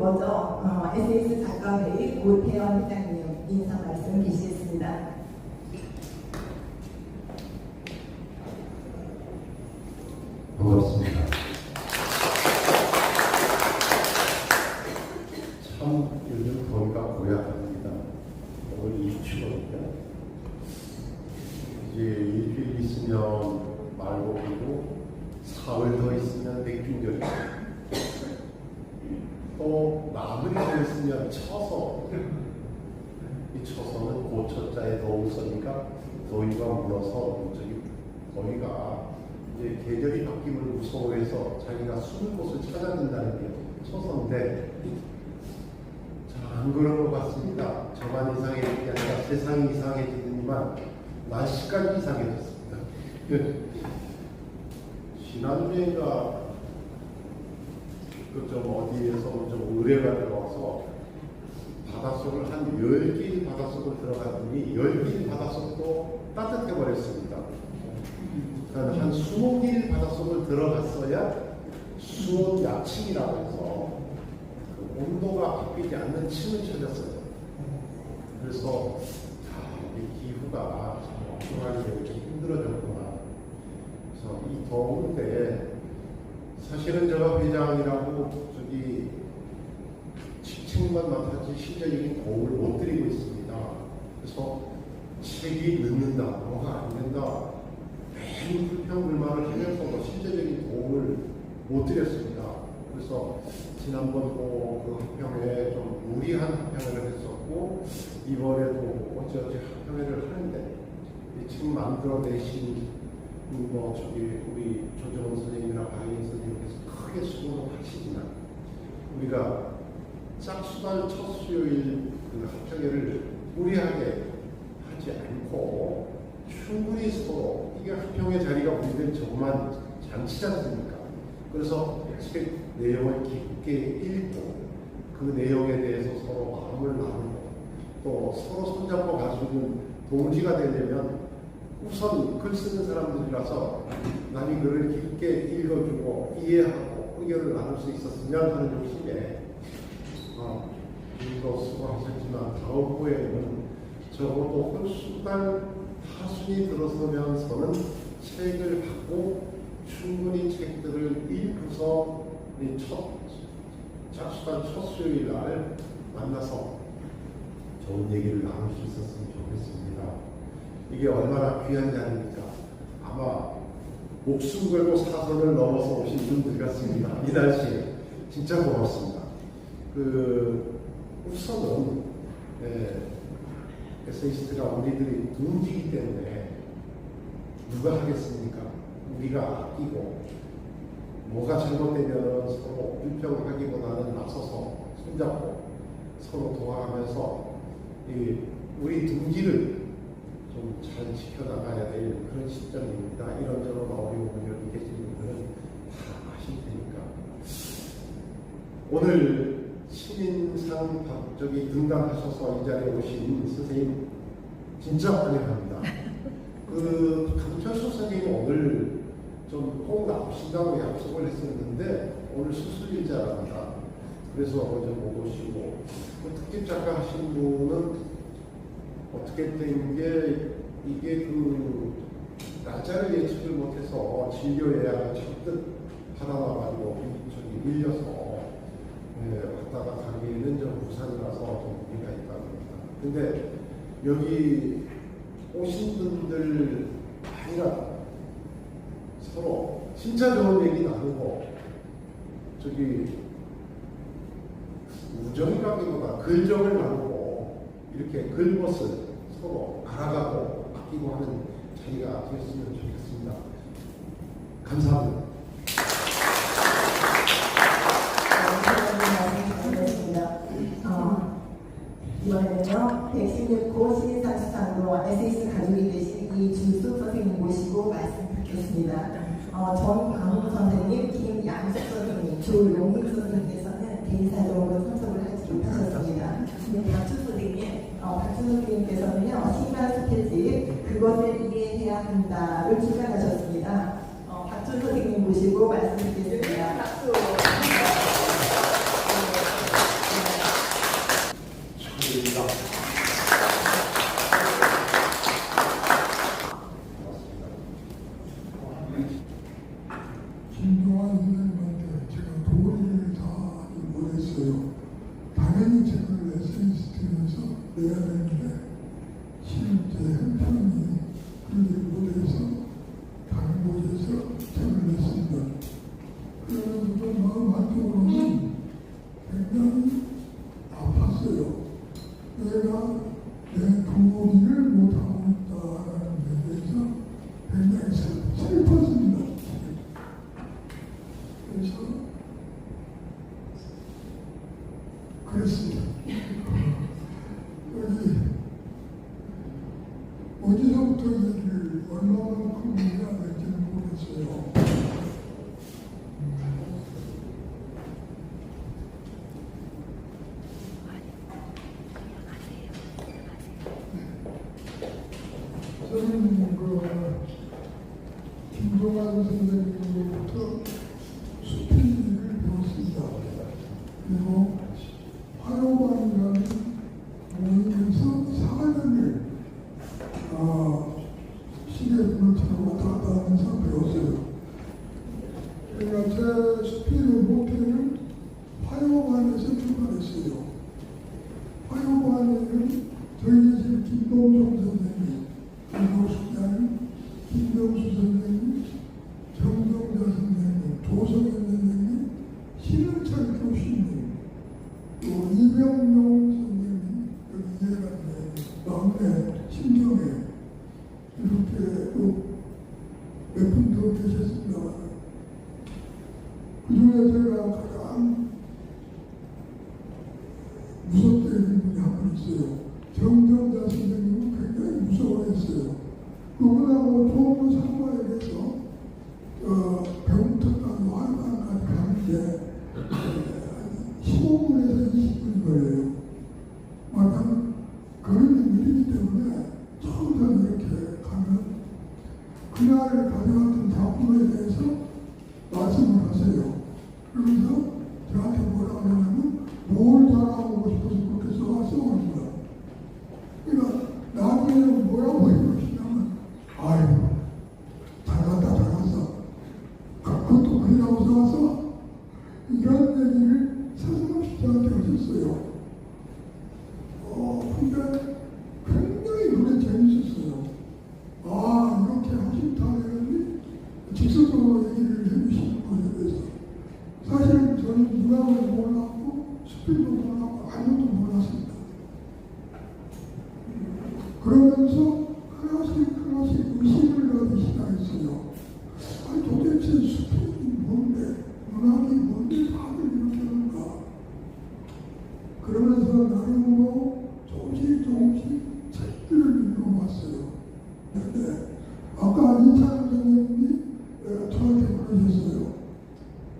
먼저 SS 작가회의 고태원 회장님 인사 말씀 주시겠습니다. 반갑습니다. 참 요즘 더위가 고약합니다. 오늘 일주일이거든요. 이제 일주일 있으면 말고기고 사흘 더 있으면 백중절이 또 나흘이 더 있으면 처서 이 처서는 고처자에 더우서니까 더위가 물어서 저기 더위가 이제 계절이 바뀜을 무서워해서 자기가 숨을 곳을 찾아든다는 게 처서인데 안 그런 것 같습니다. 저만 이상해진 게 아니라 세상이 이상해지더니만 날씨까지 이상해졌습니다. 지난주에가 좀 어디에서 좀 의뢰가 들어와서 바닷속을 한 10길 바닷속을 들어갔더니 10길 바닷속도 따뜻해 버렸습니다. 그러니까 한 20길 바닷속을 들어갔어야 수온 약침이라고 해서 그 온도가 바뀌지 않는 침을 찾았어요. 그래서 이 기후가 엉뚱하게 이렇게 힘들어졌구나. 그래서 이 더운데 사실은 제가 회장이라고 저기 직책만 맡았지 실제적인 도움을 못 드리고 있습니다. 그래서 책이 늦는다, 뭐가 안 된다, 매일 불평불만을 하면서도 실제적인 도움을 못 드렸습니다. 그래서 지난번 그 합평회에 좀 무리한 합평회를 했었고 이번에도 어찌어찌 합평회를 하는데 지금 만들어내신 저기 우리 조정원 선생님이나 박예인 선생님께서 크게 수고를 하시지만 우리가 짝수달 첫 수요일 그 합평회를 무리하게 하지 않고 충분히 서로 이게 합평회 자리가 우리들 정말 잔치지 않습니까? 그래서 책 내용을 깊게 읽고 그 내용에 대해서 서로 마음을 나누고 또 서로 손잡고 갈 수 있는 동지가 되려면 우선 글 쓰는 사람들이라서 남이 글을 깊게 읽어주고 이해하고 의견을 나눌 수 있었으면 하는 욕심에 이거 수고하셨지만 다음 후에는 적어도 홀수달 하순이 들어서면서는 책을 받고 충분히 책들을 읽고서 짝수달 첫 수요일 날 만나서 좋은 얘기를 나눌 수 있었으면 좋겠습니다. 이게 얼마나 귀한 자리입니까? 아마 목숨 걸고 사선을 넘어서 오신 분들 같습니다. 이 날씨에 진짜 고맙습니다. 우선은 에세이스트가 우리들이 둥지기 때문에 누가 하겠습니까? 우리가 아끼고 뭐가 잘못되면 서로 불평하기보다는 나서서 손잡고 서로 도와가면서 우리 둥지를 좀 잘 지켜나가야 될 그런 시점입니다. 이런저런 어려움을 여기 계신 분들은 다 아실 테니까. 오늘 신인상 등단하셔서 이 자리에 오신 선생님 진짜 환영합니다. 강철수 선생님 오늘 좀 꼭 나오신다고 약속을 했었는데 오늘 수술일자랍니다. 그래서 어제 못 오시고 특집 작가 하신 분은 어떻게 된 게 이게 날짜를 예측을 못해서 진료 예약을 잔뜩 받아놔가지고 밀려서 왔다가 가기에는 좀 부산이라서 좀 무리가 있다고 합니다. 근데 여기 오신 분들 아니라 서로 진짜 좋은 얘기 나누고 우정이라기보다 글정을 나누고 이렇게 글벗을 서로 알아가고 아끼고 하는 자리가 되었으면 좋겠습니다. 감사합니다. 이번에는요, 116호 신인상수상으로 에세이스트 가족이 되신 이준수 선생님 모시고 말씀 듣겠습니다. 전광훈 선생님, 김양숙 선생님, 조용익 선생님께서는 대사적으로 참석을 하지 못하셨습니다. 박준 선생님께서는요, 시간 스케치 그것을 이해해야 한다를 출간하셨습니다. 박준 선생님 모시고 말씀 듣겠습니다. 박수. 부탁드립니다. 김종환 선생님한테 제가 도리를 다 못했어요. 당연히 책을 에세이스트에서 내야 되는데 실제 형편이 그러지 못해서 다른 곳에서 책을 냈습니다. 그래서 마음 한쪽으로는 굉장히 아팠어요. 내가 내 도리를 못하고 있다는 데 대해서 굉장히 슬펐습니다. 그래서 그랬습니다. 여기 어디서부터 얘기를 얼마만큼 해야 될지는 모르겠어요. 저는 김종환 선생님으로부터 수필을 배웠습니다. 그리고 화요반이라는 모임에서 4년을 시계문처럼 왔다 갔다 하면서 배웠어요. 그러니까 제 수필의 목표는 화요반에서 출발했어요. 화요반에는 저희 집 김동성 선생님, 그리고 숙자는 김병수 선생님, 정정자 선생님, 조성현 선생님, 신흥철 교수님, 또 이병용 선생님, 여기 이해관계, 막내 신경에 이렇게 또 몇 분 더 계셨습니다. 그 중에 제가 가장 무섭게 여긴 분이 한 분 있어요. 정정자 선생님은 굉장히 무서워했어요. 그분하고 좋은 상관에서 배움특강 화관까지 가는데 15분에서 20분이 걸려요. 마땅 걸음이 느리기 때문에 처음부터 이렇게 가면 그날 가져왔던 작품에 대해서 말씀을 하세요. 그러면서 저한테 뭐라고 하냐면 뭘 잘하고 싶어서 그렇게 써왔습니다. 그러니까 나중에는 뭐라고 해주시냐면 아이고 잘났다 잘났어. 그것도 그리라고 써왔어? 이런 얘기를 서슴없이 저한테 하셨어요. 근데 굉장히 그게 재밌었어요. 이렇게 하신다면 직접적으로 얘기를 해주시는 거에 대해서 사실은 저는 유학을 몰랐고 스피도 몰랐고 아무것도 몰랐습니다. 그러면서 하나씩 의식을 하기 시작했어요. 도대체 스피이 뭔데, 문학이 뭔데 다들 이렇게 하는가. 그러면서 나름으로 조금씩 책들을 읽어봤어요. 그런데 아까 이찬원 선생님이 저한테 그러셨어요.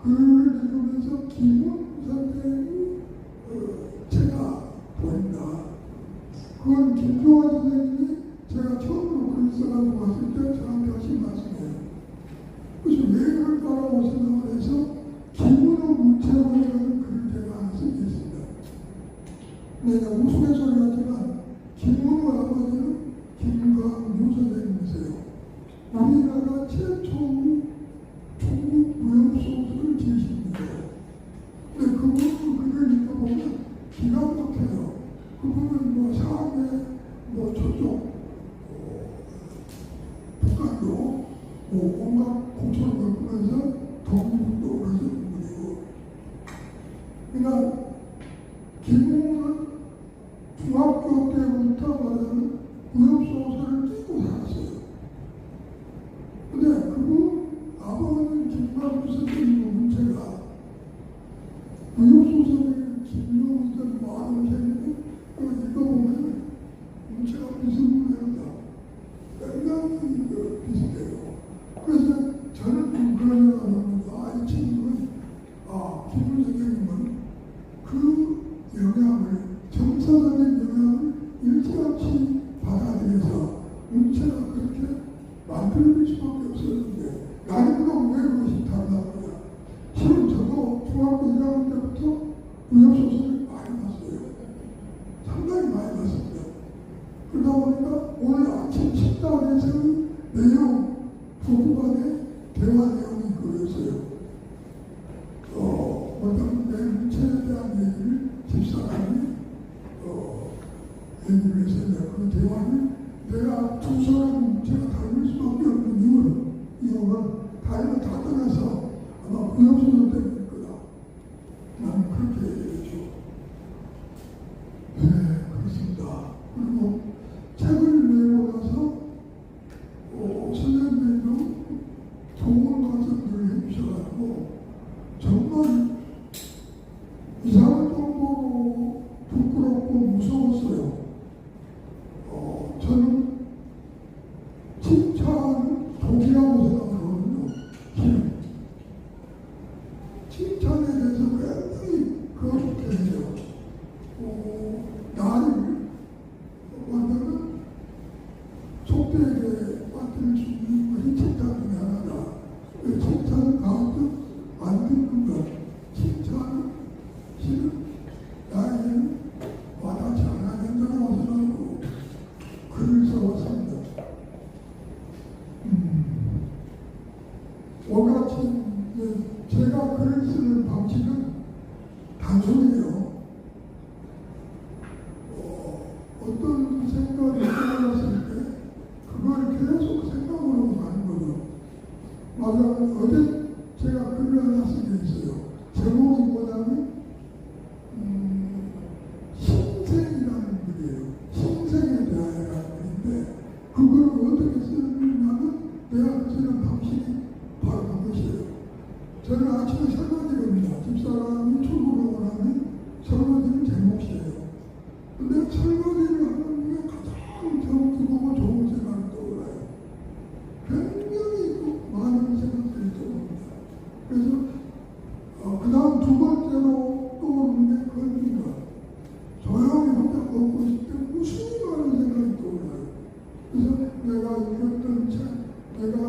글을 읽으면서 김훈 선생님이 제가 보인다. 그건 김종환 선생님이 제가 처음으로 글을 써가지고 왔을 때 저한테 하신 말씀이에요. 그래서 왜 그럴까라고 생각을 해서 김훈의 문체원이라는 글을 제가 하나 쓰겠습니다. 내가 우스갯소리하지만 김문호 아버지는 김광규 선생님이세요. 우리나라 최초의 중국 무용소설을 지으신 분이에요. 근데 그분 글을 읽어보면 기가 막혀요. 그분은 상해, 저쪽 북한도 온갖 공처를 겪으면서 동북도 그러신 분이고, 그러니까 김문호는 중학교 때부터 말하는 무협소설을 띄고 살았어요. 근데 그분 아버지는 김광규 선생님 문체가 무협소설을 김용이든 많은 책을 읽어보면 문체가 비슷합니다. 굉장히 비슷해요. 그래서 저는 그러면 이 친구는 김훈 선생님은 그 영향을 정서적인 영향을 일찌감치 받아들여서 문체가 그렇게 오늘 아침 식당에서 내용, 부부간의 대화 내용이 그랬어요. 어떤 맹체에 대한 얘기를 집사람이 얘기를 했어요. 그 대화를 내가 두 사람 제가 닮을 수밖에 없는 이유는 다리가 다 떠나서 아마 부역소설 때문일 거다. 나는 그렇게 얘기했죠. 네, 그렇습니다. 그리고 책을 내고 나서 선생님도 좋은 말씀들을 해주셔가지고 정말 이상한 정도로 부끄럽고 무서웠어요. 저는 칭찬은 독이라고 생각하거든요. 칭찬에 대해서 굉장히 그렇게 해요. 나를 완전히 속되게 만들 수 있는 것이 칭찬 중에 하나다. 칭찬을 가운데 만드는 것, 칭찬은 실은 나에게는 와닿지 않아 된다고 생각하고 글을 써왔습니다. 오늘 아침 제가 글을 쓰는 방식은 단순해요. 어떤 생각이 떠올랐을 때 그걸 계속 생각으로 가는 거죠. 맞아, 어제 제가 글을 하나 쓴 게 있어요. 제목이 뭐냐면 신생이라는 글이에요. 신생에 대하여라는 글인데 그걸 어떻게 쓰느냐면 내가 쓰는 방식이 바로 그것이에요. 저는 아침에 설거지를 합니다. 집사람이 출근하고 나면 설거지는 제 몫이에요. 근데 설거지를 하는 게 가장 기쁘고 좋은 생각이 떠올라요. 굉장히 많은 생각들이 떠오릅니다. 그래서 그 다음 두 번째로 떠오르는 게 그런 것. 조용히 혼자 걷고 있을 때 무슨 많은 생각이 떠올라요. 그래서 내가 읽었던 책, 내가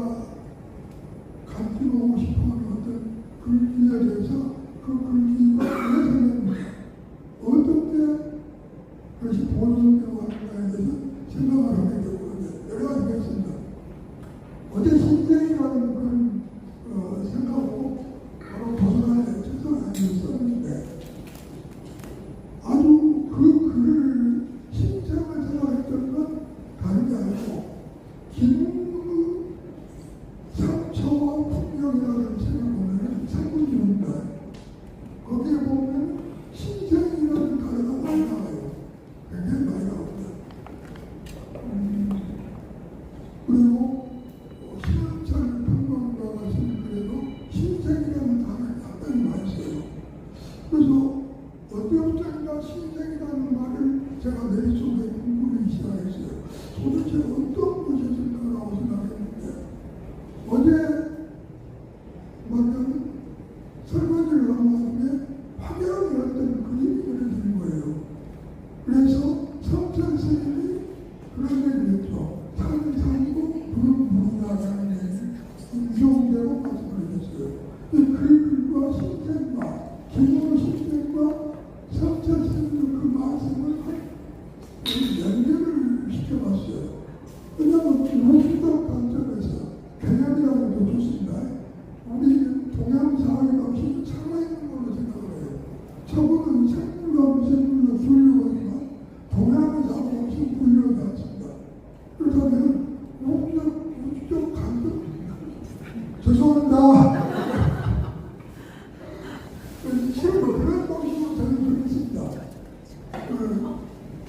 간직하고 싶어하는 어떤 글귀에 대해서 그 글귀가 왜 생겼는가, 어떻게 그것이 보존되고 하는가에 대해서 생각을 하게 되거든요. 여러 가지가 있습니다. 어제 신생이라는 그런 생각하고 바로 도서관에 책상에 썼는데 아주 그 글을 신생을 생각했던 건 다른 게 아니고 김 상처와 풍경이라는 책을 보면 상군주입니다. 거기에 보면 신생이라는 단어가 많이 나와요. 굉장히 많이 나옵니다. 그리고 신현철 평론가가 쓴 글에도 신생이라는 단어를 상당히 많이 써요. 그래서 어때부터인가 신생이라는 말을 제가 머릿속에 공부하기 시작했어요. 도대체 어떤 것이었을까라고 생각했는데 어제 말하면 설거지를 하고 나중에 화려하게 어떤 그림이 그려지는 거예요. 그래서 성찬 스님이 그런 얘기를 했죠. 산은 산이고 불은 불이다라는 얘기를 인용대로 말씀을 했어요. 이 글과 신생과 기본 신생과 성찬 스님의 그 말씀을 연결을 시켜봤어요. 왜냐하면 무기적 관점에서 개념이라는 것도 좋습니다. 우리 동양사회가 힘이 살아있는 걸로 생각을 해요. 저거는 생물과 미생물로 분류하지만 동양사회가 없이 분류하지 않습니다. 그렇다면 무기적 관점, 죄송합니다. 실로 그런 방식으로 저는 그랬습니다.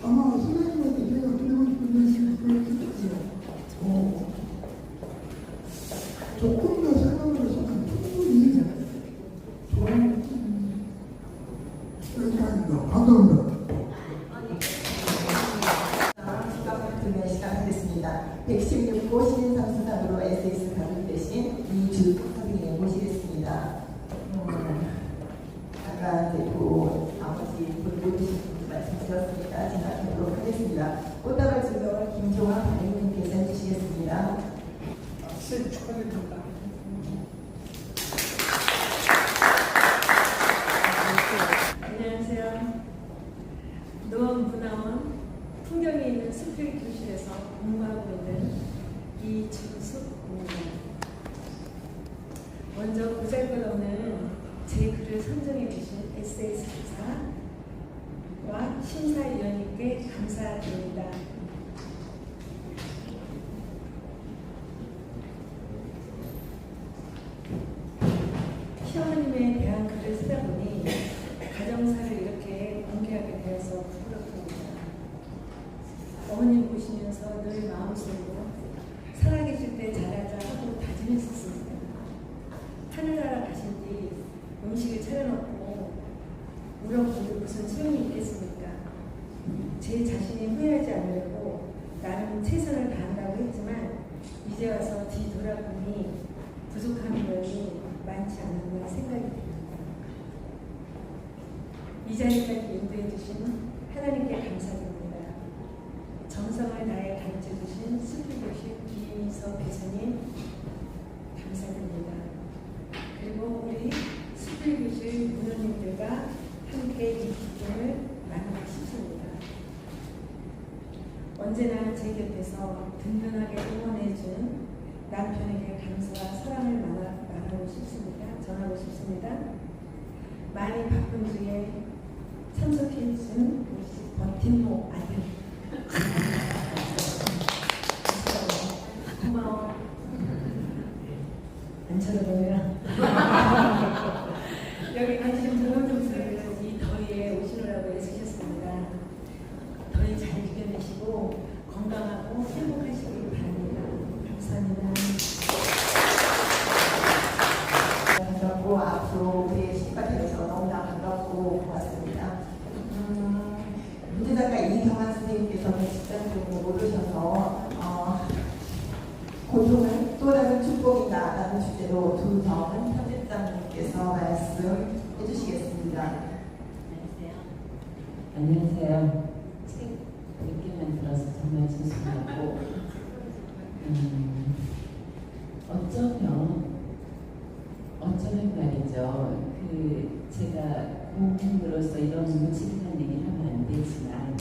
아마 선생님한테 제가 드리고 싶은 얘기는 그런 생각이에요. 조금 더 생각을 해서는 충분히 좋은 생각입니다. 감사합니다. 시간을 듣는 시간 되겠습니다. 116호 신인상수상으로 SS 가족되신 이주숙 선생님 모시겠습니다. 아까 대표 아버지 분부주신 말씀 드렸으니까 진행하도록 하겠습니다. 꽃다발 증명을 김종환 관리님께서 해주시겠습니다. 축하드립니다. 안녕하세요. 노원분화원 풍경이 있는 숲길 교실에서 공부하고 있는 이준숙 공무원. 먼저 보잘것없는 제 글을 선정해 주신 에세이스트사와 심사위원님께 감사드립니다. 시어머님에 대한 글을 쓰다 보니 가정사를 이렇게 공개하게 되어서 부끄럽습니다. 어머님 보시면서 늘 마음속으로 살아계실 때 잘하자 하고 다짐했었습니다. 하늘나라 가신 뒤 음식을 차려놓고 물어보도 무슨 소용이 있겠습니까? 제 자신이 후회하지 않으려고 나름 최선을 다한다고 했지만 이제 와서 뒤돌아보니 부족한 면이 많지 않았나 생각이 듭니다. 이 자리까지 인도해 주신 하나님께 감사드립니다. 정성을 다해 가르쳐 주신 숲길교실 김인서 교수님 감사드립니다. 그리고 우리 숲길교실 문원님들과 함께 이 기쁨을 나누고 싶습니다. 언제나 제 곁에서 든든하게 응원해준 남편에게 감사와 사랑을 말하고 싶습니다. 전하고 싶습니다. 많이 바쁜 중에 참석해준 버팀목 아들 고마워. 안 쳐다보면 여기 앉으신 모든 분들은 이 더위에 오시느라고 애쓰셨습니다. 더위 잘 이겨내시고 건강하고 행복하시길 바랍니다. 감사합니다. 반갑고 앞으로 우리의 식구가 되어서 너무나 반갑고 고맙습니다. 문제작가 이경환 선생님께서는 직장적으로 모르셔서 고통은 또 다른 축복이다 라는 주제로 두정은 편집장님께서 말씀해 주시겠습니다. 안녕하세요. 책 읽기만 들어서 정말 죄송하고 어쩌면 말이죠. 제가 공인으로서 이런 무책임한 얘기를 하면 안 되지만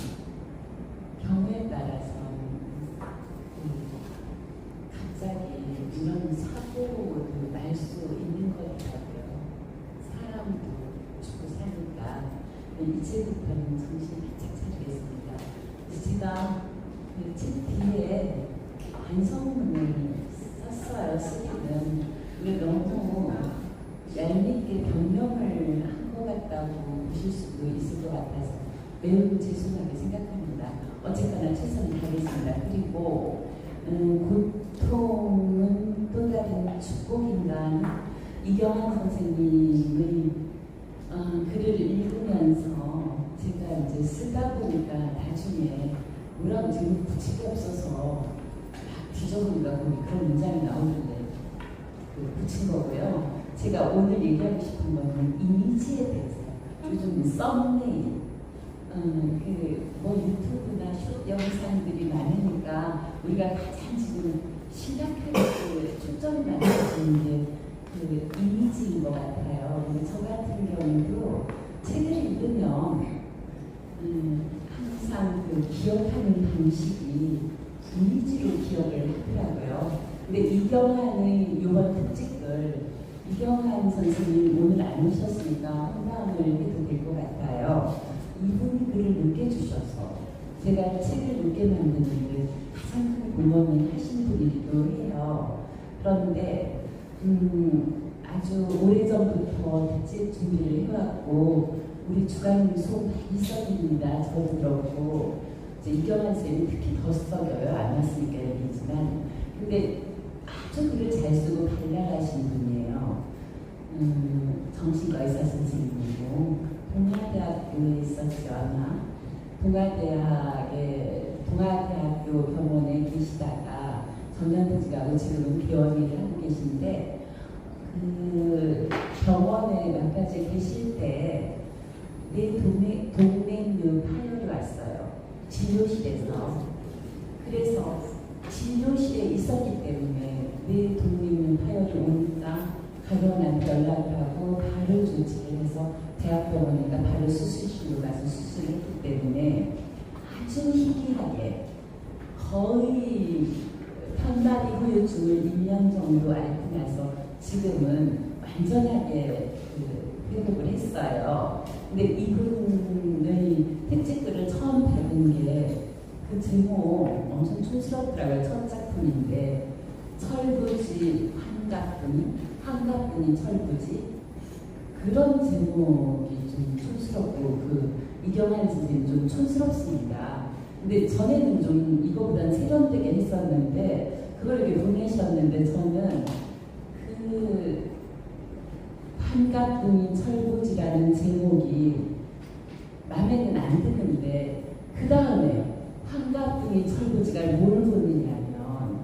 경우에 따라서 갑자기 이런 사고도 날 수 있는 거더라고요. 사람도 죽고 사니까 이제부터는 정신 바짝 차리겠습니다. 제가 책 뒤에 반성문을 썼어요. 쓰기는 근데 너무 얄밉게 변명을 한 것 같다고 보실 수도 있을 것 같아서 매우 죄송하게 생각합니다. 어쨌거나 최선을 다하겠습니다. 그리고 고통은 또 다른 축복인가 이경환 선생님의 글을 읽으면서 제가 이제 쓰다 보니까 나중에 뭐라고 지금 붙일 게 없어서 막 뒤져보니까 거기 그런 문장이 나오는데 붙인 거고요. 제가 오늘 얘기하고 싶은 거는 이미지에 대해서 요즘 썸네일 유튜브나 숏 영상들이 많으니까 우리가 가장 지금 심각하게 초점이 맞춰지는 게 이미지인 것 같아요. 근데 저 같은 경우도 책을 읽으면 항상 기억하는 방식이 이미지로 기억을 하더라고요. 근데 이경환의 이번 특집을 이경환 선생님 오늘 안 오셨으니까 혼담을 해도 될 것 같아요. 이분이 글을 늦게 주셔서 제가 책을 늦게 만드는데 가장 큰 공헌을 하신 분이기도 해요. 그런데 아주 오래전부터 특집 준비를 해왔고 우리 주간님 속 많이 써드립니다. 저도 그렇고 이제 이경환 쌤이 특히 더 써요. 안 왔으니까 얘기지만 근데 아주 글을 잘 쓰고 발랄하신 분이에요. 정신과 의사 선생님이고 동아대학교에 있었죠 아마. 동아대학교 병원에 계시다가 정년퇴직하고 지금은 개원일을 하고 계신데 그 병원에 몇 가지 계실 때 내 동맥류 파열이 왔어요. 진료실에서. 그래서 진료실에 있었기 때문에 내 동맥류 파열이 오니까 가려한테 연락을 하고 바로 조치를 해서 대학병원이니까 바로 수술실로 가서 수술을 했기 때문에 아주 희귀하게 거의 편마비 후유증을 1년 정도 앓고 나서 지금은 완전하게 회복을 했어요. 근데 이분의 특집글을 처음 받은 게 그 제목 엄청 촌스럽더라고요. 첫 작품인데 철부지 한가뿐이 철부지 그런 제목이 좀 촌스럽고 이경환 선생님 좀 촌스럽습니다. 근데 전에는 좀 이거보다는 세련되게 했었는데 그걸 이렇게 보내셨는데 저는 한가뿐이 철부지라는 제목이 마음에는 안 드는데 그 다음에 한가뿐이 철부지가 뭘 보느냐면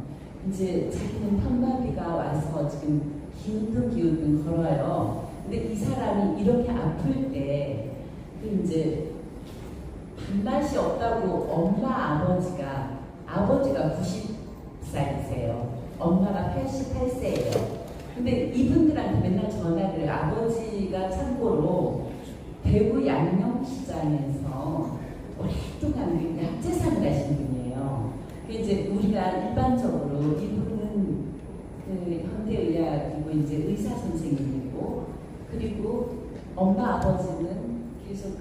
이제 자기는 편마비가 와서 지금 기우뚱 걸어요. 근데 이 사람이 이렇게 아플 때 이제 밥맛이 없다고 아버지가 90살이세요. 엄마가 88세예요. 근데 이분들한테 맨날 전화를 아버지가 참고로 대구 양념시장에서 오랫동안 약재상을 하신 분이에요. 이제 우리가 일반적으로 이분은 현대의학이고 이제 의사 선생님이고 그리고 엄마 아버지는 계속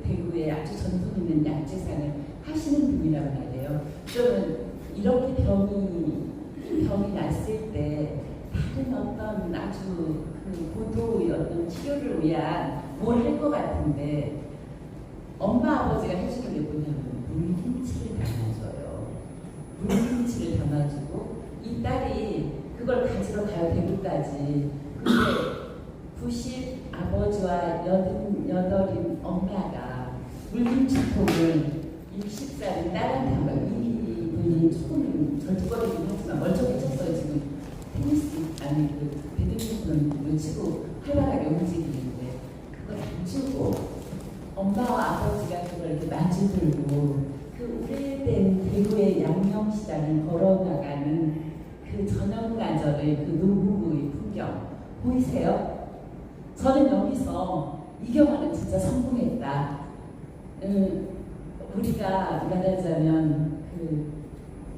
대구에 아주 전통 있는 약재상을 하시는 분이란 말이에요. 그러면 이렇게 병이 났을 때 다른 어떤 아주 고도의 어떤 치료를 위한 뭘 할 것 같은데 엄마 아버지가 해주는 게 뭐냐면 물김치를 담아줘요. 물김치를 담아주고 이 딸이 그걸 가지러 가요. 대구까지. 근데 90 아버지와 88인 엄마가 물김치통을 60살인 딸한테 한 거예요. 이분이 조금 절뚝거리긴 하지만 멀쩡해졌어요. 지금 테니스 아니 배드민턴을 치고 활발하게 움직이는데 그걸 안 주고 엄마와 아버지가 그걸 이렇게 마주 들고 오래된 대구의 양념시장을 걸어나가는 저녁가절의 노부부의 풍경 보이세요? 저는 여기서 이경환은 진짜 성공했다. 우리가 말하자면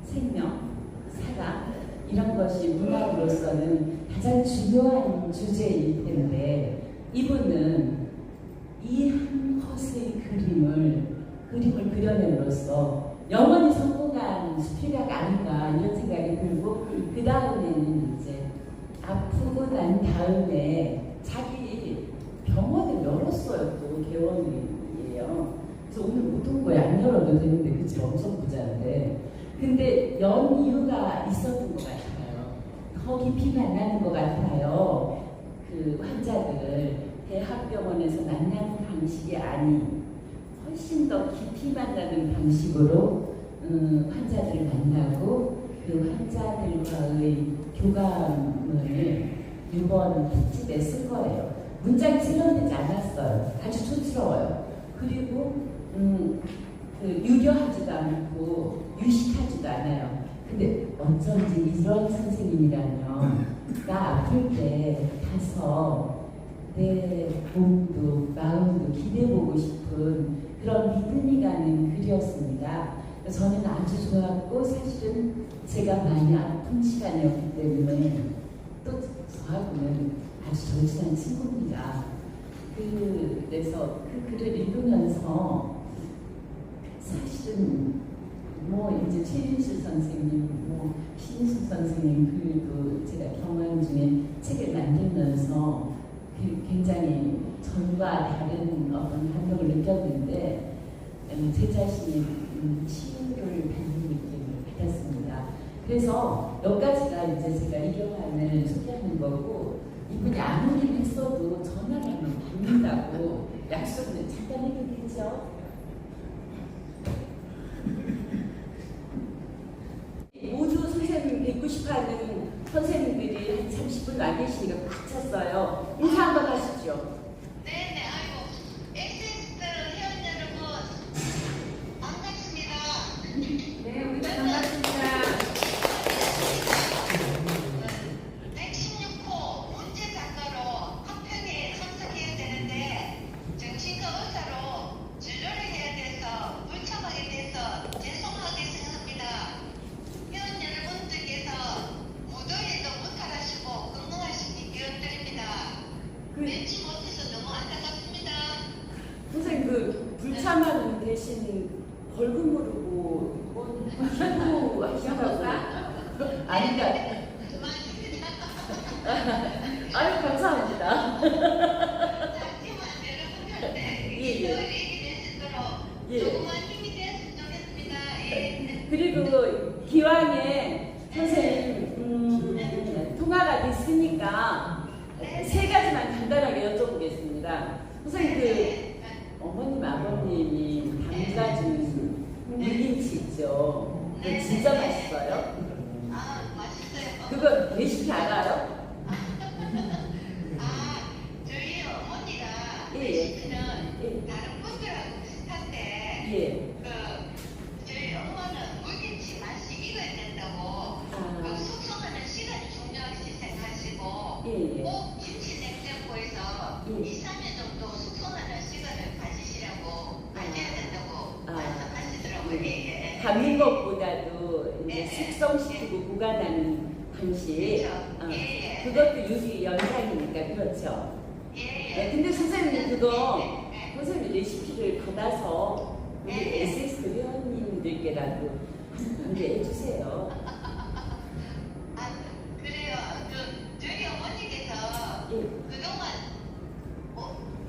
생명, 사랑 이런 것이 문학으로서는 가장 중요한 주제일 텐데 이분은 이 한 컷의 그림을 그려냄으로써 영원히 성공한 수필가가 아닌가 이런 생각이 들고 그 다음에는 이제 아프고 난 다음에 자기 병원을 열었어요. 또 개원이에요. 그래서 오늘 못 온 거예요. 안 열어도 되는데 그치 엄청 부자인데 근데 연 이유가 있었던 것 같아요. 더 깊이 만나는 것 같아요. 환자들을 대학병원에서 만나는 방식이 아닌 훨씬 더 깊이 만나는 방식으로 환자들을 만나고 환자들과의 교감을 이번 특집에 쓸 거예요. 문장이 세련되지 않았어요. 아주 촌스러워요. 그리고 유려하지도 않고 유식하지도 않아요. 근데 어쩐지 이런 선생님이라면 나 아플 때 가서 내 몸도 마음도 기대보고 싶은 그런 믿음이 가는 글이었습니다. 저는 아주 좋았고 사실은 제가 많이 아픈 시간이었기 때문에 또 저하고는 아주 절친한 친구입니다. 그래서 글을 읽으면서 사실은 이제 최윤실 선생님, 신인숙 선생님 글도 제가 경험 중에 책을 만들면서 굉장히 전과 다른 어떤 감동을 느꼈는데 제 자신이 치유를 받는 느낌을 받았습니다. 그래서 몇 가지가 이제 제가 이경환을 소개하는 거고 이분이 안 오긴 했어도 전화를 하면 받는다고 약속을 잠깐 해주겠죠? 모두 선생님 뵙고 싶어하는 선생님들이 한 30분 와 계시니까 꽉 찼어요. 인사 한번 하시죠. 네네, 아이고, 엑세스트 회원 여러분 반갑습니다. 네, 우리가 반갑습니다. 116호 문제 작가로 학평에 참석해야 되는데 정신과 의사로 진료를 해야 돼서 불참하게 돼서 뭐 피부 하신다고 아닌가? 아유 감사합니다. 그리고 기왕에 선생님 통화가 됐으니까 세 가지만 간단하게 여쭤보겠습니다. 선생님 그 어머님 아버님이 담가준 물김치 있죠? 그거 진짜 맛있어요? 아, 맛있어요. 그거 레시피 알아요? 저희 어머니가 예. 레시피는 예. 다른 분들하고 비슷한데 예. 저희 엄마는 물김치 맛이 익어야 된다고 숙성하는 시간이 중요하게 생각하시고 예. 꼭 김치 냉장고에서 예. 2, 3일 정도 숙성하는 시간을 가지시라고 가져야 된다고 말씀하시더라고요. 예. 담는 것보다도 이제 예. 숙성시키고 보관하는 방식 그렇죠. 예. 그것도 유지 연상이니까 그렇죠. 네, 근데 선생님 그거 선생님 레시피를 받아서 우리 SS 회원님들께라도 공개해 주세요. 그래요. 저희 어머니께서 예. 그동안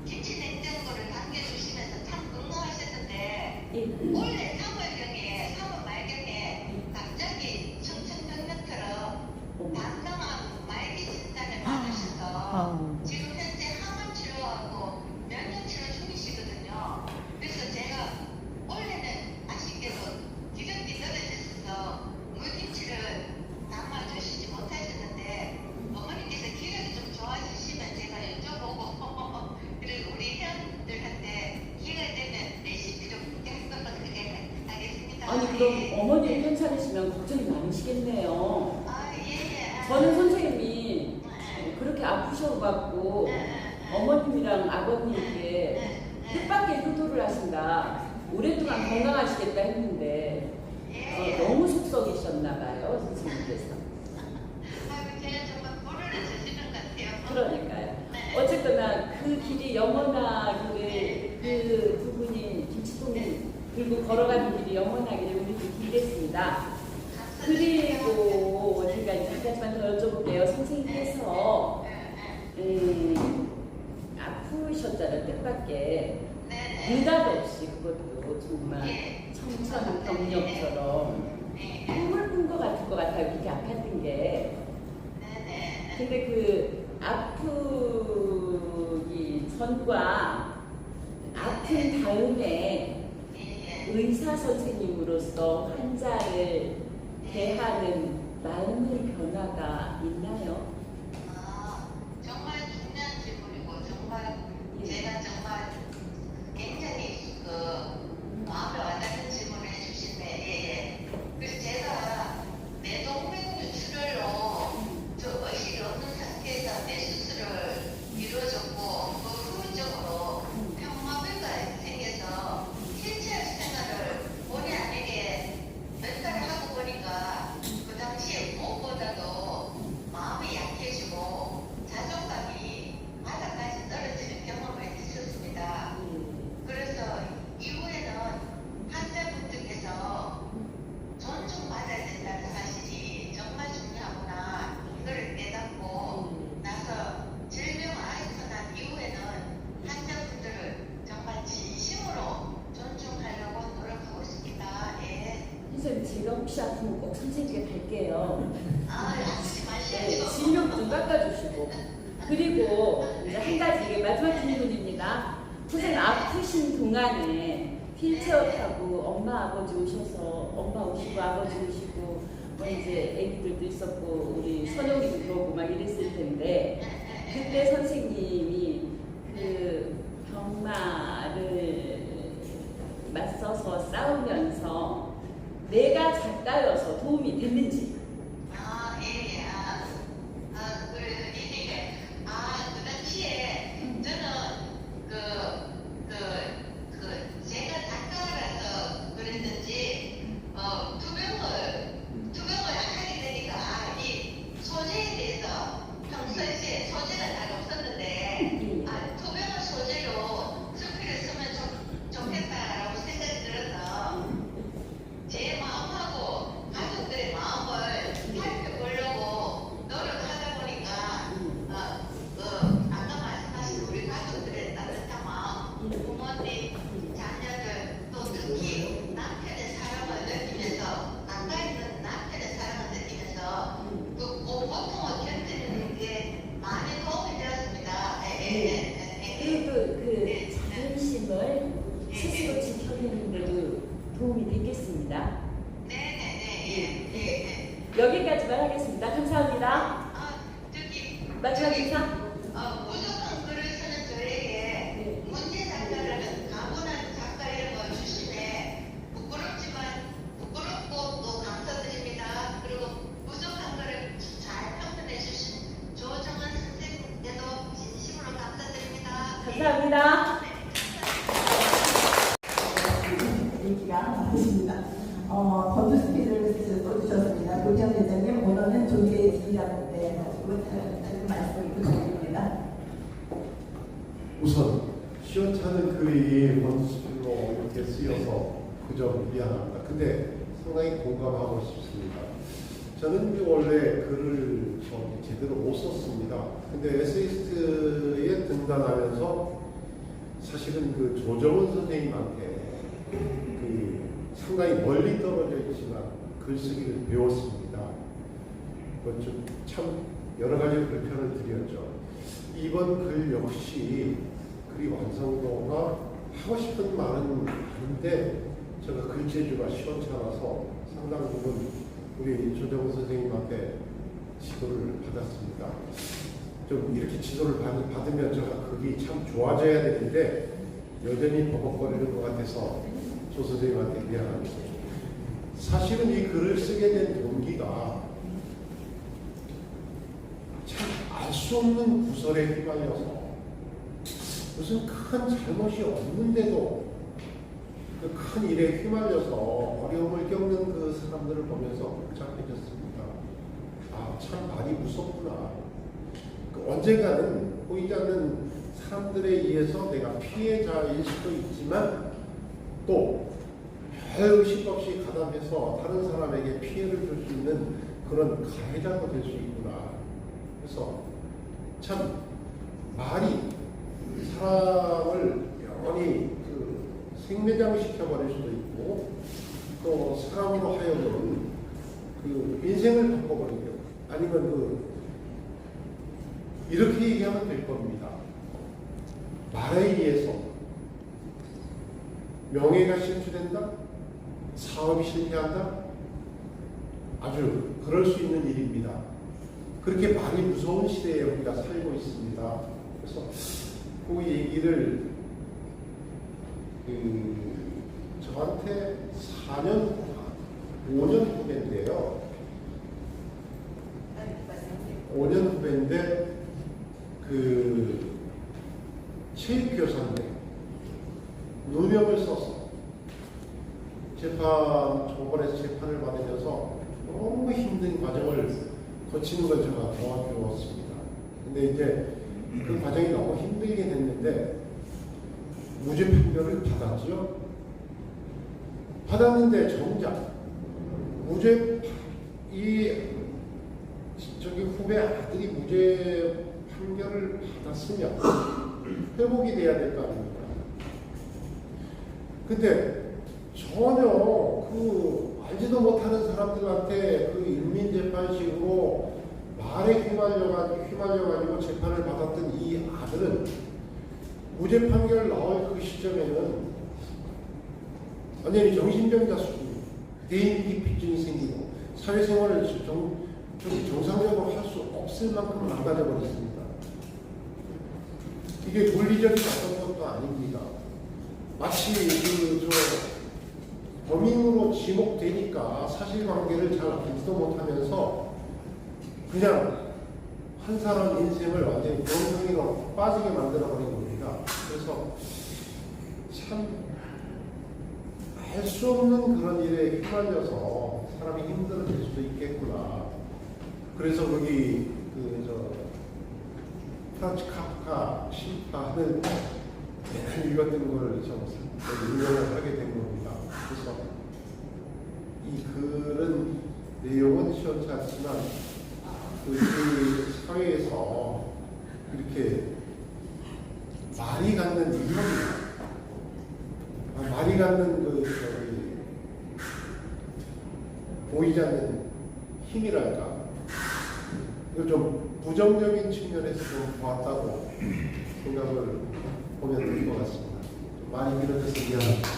김치 냉장고를 남겨주시면서 참 건강하셨는데 예. 올해 3월 말경에 갑자기 청천벽력처럼 담당한 말기 진단을 받으셔서 지금 현재 항암 치료하고 면역 치료 중이시거든요. 그래서 제가 올해는 아쉽게도 기력이 떨어졌어서 물김치를 담아주시지 못하셨는데 어머니께서 기력이 좀 좋아지시면 제가 여쭤보고 그리고 우리 회원들한테 기회가 되면 레시피 좀 공개하도록 하겠습니다. 아니 그럼 어머니 괜찮으시면 걱정이 많으시겠네요. 예. 저는 선생님이 그렇게 아프셔갖고 어머님이랑 아버님께 뜻밖의 효도를 하신다. 오랫동안 건강하시겠다 했는데 너무 속썩이셨나봐요 선생님께서. 제가 정말 불효를 저지른 것 같아요. 그러니까요. 어쨌거나 그 길이 영원하기를 그 두 분이 김치통 들고 걸어가는 길이 영원하기를 우리도 빌겠습니다. 그리고 제가 이제 한 가지만 더 여쭤볼게요. 선생님께서 아프셨잖아요. 뜻밖의 느닷없이 그것도 정말 청천벽력처럼 꿈을 꾼 것 같을 것 같아요. 그렇게 아팠던 게. 근데 그 아프기 전과 아픈 다음에 의사 선생님으로서 환자를 대하는 마음의 변화가 있나요? 정말 중요한 질문이고 정말 제가 정말 굉장히 마음에 와닿는 질문을 해주신데 그래서 제가 내 동맥 유출혈로 저 의식이 없는 상태에서 내 수술을 이루어졌고 그 후적으로 평마비가 생겨서 휠체어 생활을 본의 아니게 몇 달을 하고 보니까 그 당시에 무엇보다도 마음이 약해지고 자존감이 바닥까지 떨어지는 경험을 했었습니다. 그래서 이후에는 환자분들께서 존중받아야 된다는 사실이 정말 중요하구나 이걸 깨닫고 나서 질병 앓고 난 이후에는 환자분들을 정말 진심으로 존중하려고 노력하고 있습니다. 예. 선생님 제가 혹시 아프면 꼭 선생님께 갈게요. 아프지 마시죠. 진료 좀 깎아주시고. 그리고 이제 한 가지 이게 마지막 질문입니다. 선생님 아프신 동안에 휠체어 타고 엄마 아버지 오셔서 엄마 오시고 아버지 오시고 뭐 이제 애기들도 있었고 우리 선영이도 그러고 막 이랬을 텐데 그때 선생님이 그 병마를 맞서서 싸우면서 내가 작가여서 도움이 됐는지. 그 당시에 저는 제가 작가라서 그랬는지 투병을 하게 되니까 이 소재에 대해서 평소에 소재가 잘 없었는데 투병을 소재로 스피를 쓰면 좋겠다라고 생각이 들어서 하겠습니다. 네네네. 예. 여기까지만 하겠습니다. 감사합니다. 저기 마지막 인사. 부족한 글을 쓰는 저에게 문제 작가라는 가문한 작가 이름을 주시네. 부끄럽고 또 감사드립니다. 그리고 부족한 글을 잘 평론해 주신 조정은 선생님께도 진심으로 감사드립니다. 감사합니다. 인기가 많으십니다. 번드 스피드를 써주셨습니다. 노지현 대장님, 오늘은 존재의 딜이라고 해가지고 짧은 말씀을 부탁드립니다. 우선 시원찮은 글이 원수로 이렇게 쓰여서 그저 미안합니다. 근데 상당히 공감하고 싶습니다. 저는 원래 글을 제대로 못 썼습니다. 근데 에세이스트에 등단하면서 사실은 그 조정은 선생님한테 상당히 멀리 떨어져 있지만 글쓰기를 배웠습니다. 참 여러 가지 불편을 드렸죠. 이번 글 역시 글이 완성도가 하고 싶은 말은 많은데 제가 글재주가 시원찮아서 상당 부분 우리 조정은 선생님한테 지도를 받았습니다. 좀 이렇게 지도를 받으면 제가 글이 참 좋아져야 되는데 여전히 버벅거리는 것 같아서 조 선생님한테 미안합니다. 사실은 이 글을 쓰게 된 동기가 참 알 수 없는 구설에 휘말려서 무슨 큰 잘못이 없는데도 그 큰 일에 휘말려서 어려움을 겪는 그 사람들을 보면서 복잡해졌습니다. 참 많이 무섭구나. 언젠가는 보이지 않는 사람들에 의해서 내가 피해자일 수도 있지만 또 별 의식 없이 가담해서 다른 사람에게 피해를 줄 수 있는 그런 가해자가 될 수 있구나. 그래서 참 말이 사람을 영원히 생매장 시켜버릴 수도 있고 또 사람으로 하여금 인생을 바꿔버리고 아니면 이렇게 얘기하면 될 겁니다. 말에 의해서 명예가 실추된다? 사업이 실패한다? 아주 그럴 수 있는 일입니다. 그렇게 많이 무서운 시대에 우리가 살고 있습니다. 그래서 그 얘기를 저한테 5년 후배인데요. 5년 후배인데 체육교사인데 누명을 써서 저번에 재판을 받으면서 너무 힘든 과정을 거치는 걸 제가 도와주었습니다. 근데 이제 그 과정이 너무 힘들게 됐는데 무죄 판결을 받았죠. 받았는데 정작 저기 후배 아들이 무죄 판결을 받았으면 회복이 돼야 될 거 아닙니까? 근데 전혀 알지도 못하는 사람들한테 인민재판식으로 말에 휘말려가지고 재판을 받았던 이 아들은 무죄 판결 나올 그 시점에는 완전히 정신병자 수준, 대인기피증이 생기고 사회생활을 정상적으로 할 수 없을 만큼 망가져 버렸습니다. 이게 논리적인 어떤 것도 아닙니다. 마치 범인으로 지목되니까 사실관계를 잘 알지도 못하면서 그냥 한 사람 인생을 완전히 명상으로 빠지게 만들어버린 겁니다. 그래서 참 알 수 없는 그런 일에 휘말려서 사람이 힘들어질 수도 있겠구나. 그래서 거기 프란츠 카프카 심파는 맨날 읽었던 걸 좀 인용을 하게 된 겁니다. 그래서 이 글은 내용은 시원치 않지만 그 사회에서 이렇게 말이 갖는 위험이 말이 갖는 보이지 않는 힘이랄까 이걸 좀 부정적인 측면에서 좀 보았다고 생각을 보면 될 것 같습니다. 많이 길어져서 미안합니다.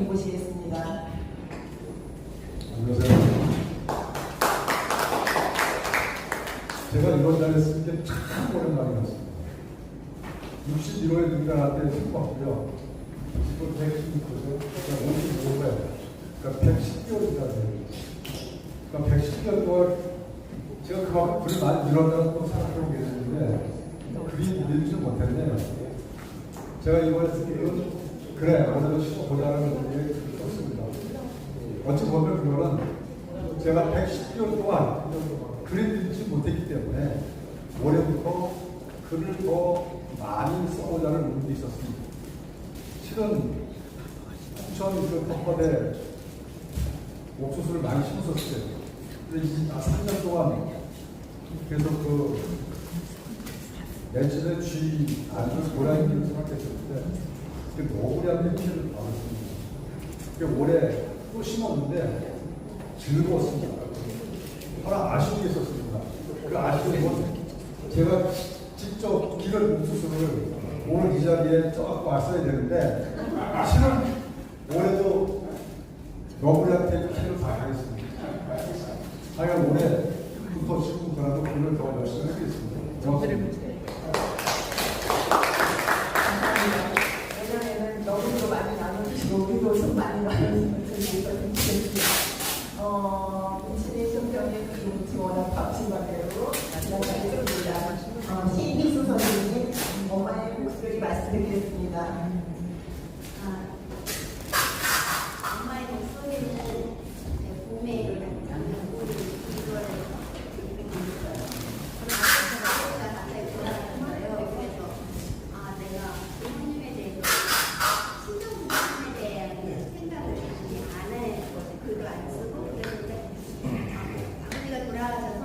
보시기 이런 자리에 쓴 게 참 오랜만이었습니다. 61호에 등장할 때 생각고요. 지금 119죠. 55회. 그러니까 110개월 전이에요. 그러니까 110개월 동안 제가 그만큼 글을 많이 늘었다고 또 생각하고 계시는데 글이 늘지 못했네요. 제가 이번에 그래 오늘도 보자라는 얘기를 썼습니다. 어찌 보면 그거는 제가 110개월 동안 글을 읽지 못했기 때문에 올해부터 글을 더 많이 써보자는 의미도 있었습니다. 실은 부천 그 텃밭에 옥수수를 많이 심었었어요. 근데 3년 동안 계속 맨 처음에 쥐 아니면 고양이를 생각했었는데 너구리한테 피해를 받았습니다. 올해 또 심었는데 즐거웠습니다. 하나 아쉬운 게 있었습니다. 그 아쉬운 건 제가 직접 기른 옥수수를 오늘 이 자리에 쪄갖고 왔어야 되는데 실은 올해도 너구리한테 피해를 당하겠습니다. 하여간 올해부터 지금부터라도 글을 더 열심히 하겠습니다. 고맙습니다. 예전에는 너구리도 많이 나눠주시고 우리도 좀 많이 나눠주시고 인천의 성경의 그림이 워낙 박진관대로 나타나겠습니다. 시인미수 선생님 엄마의 목소리 말씀드리겠습니다. 엄마의 목소리는 봄에 남는 우리 이걸 있어요. 저는 갑자기 돌아가는 거예요. 그래서 내가 부모님에 대해서 친정 부모님에 대한 생각을 많이 안 했거든요. 글도 안 쓰고 그랬는데 아버지가 돌아가셔서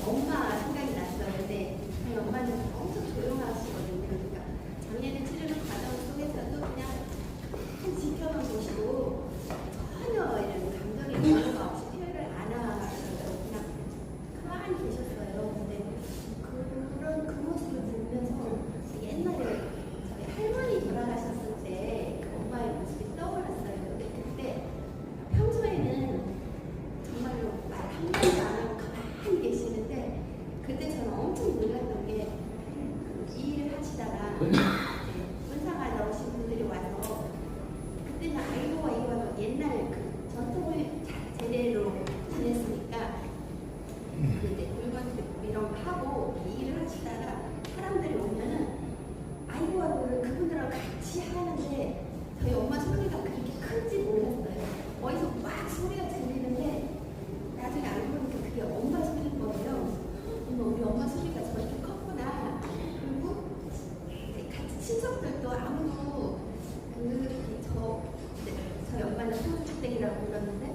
엄마 생각이 났어요. 근데 저희 엄마는 엄청 조용하시거든요. 그러니까 작년에 치르는 과정 속에서도 그냥 지켜만 보시고 전혀 이런 감정의 변화가 없이 표현을 안 하셔서 그냥 가만히 계셨어요. 근데 그런 그 모습을 보면서 옛날에 저희 할머니 돌아가셨을 때 그 엄마의 모습이 떠올랐어요. 그때 평소에는 정말로 말 한마디도 안 하고 가만히 계시는데 그때 저는 엄청 놀랐던 게 이 일을 하시다가 은상을 넣으신 분들이 와서 그때는 아이고와 이거는 옛날 그 전통을 제대로 지냈으니까 그때 물건 이런 거 하고 이 일을 하시다가 사람들이 오면은 아이고와 이거를 그분들하고 같이 하는데 저희 엄마 소리가 그렇게 큰지 몰랐어요. 어디서 막 소리가 들리는데 나중에 알고 보니까 그게 엄마 소리인 거예요. 우리 엄마 소리가 저렇게 컸구나. 그리고 같이 친척들도 아무도 저희 엄마는 손주댁이라고 불렀는데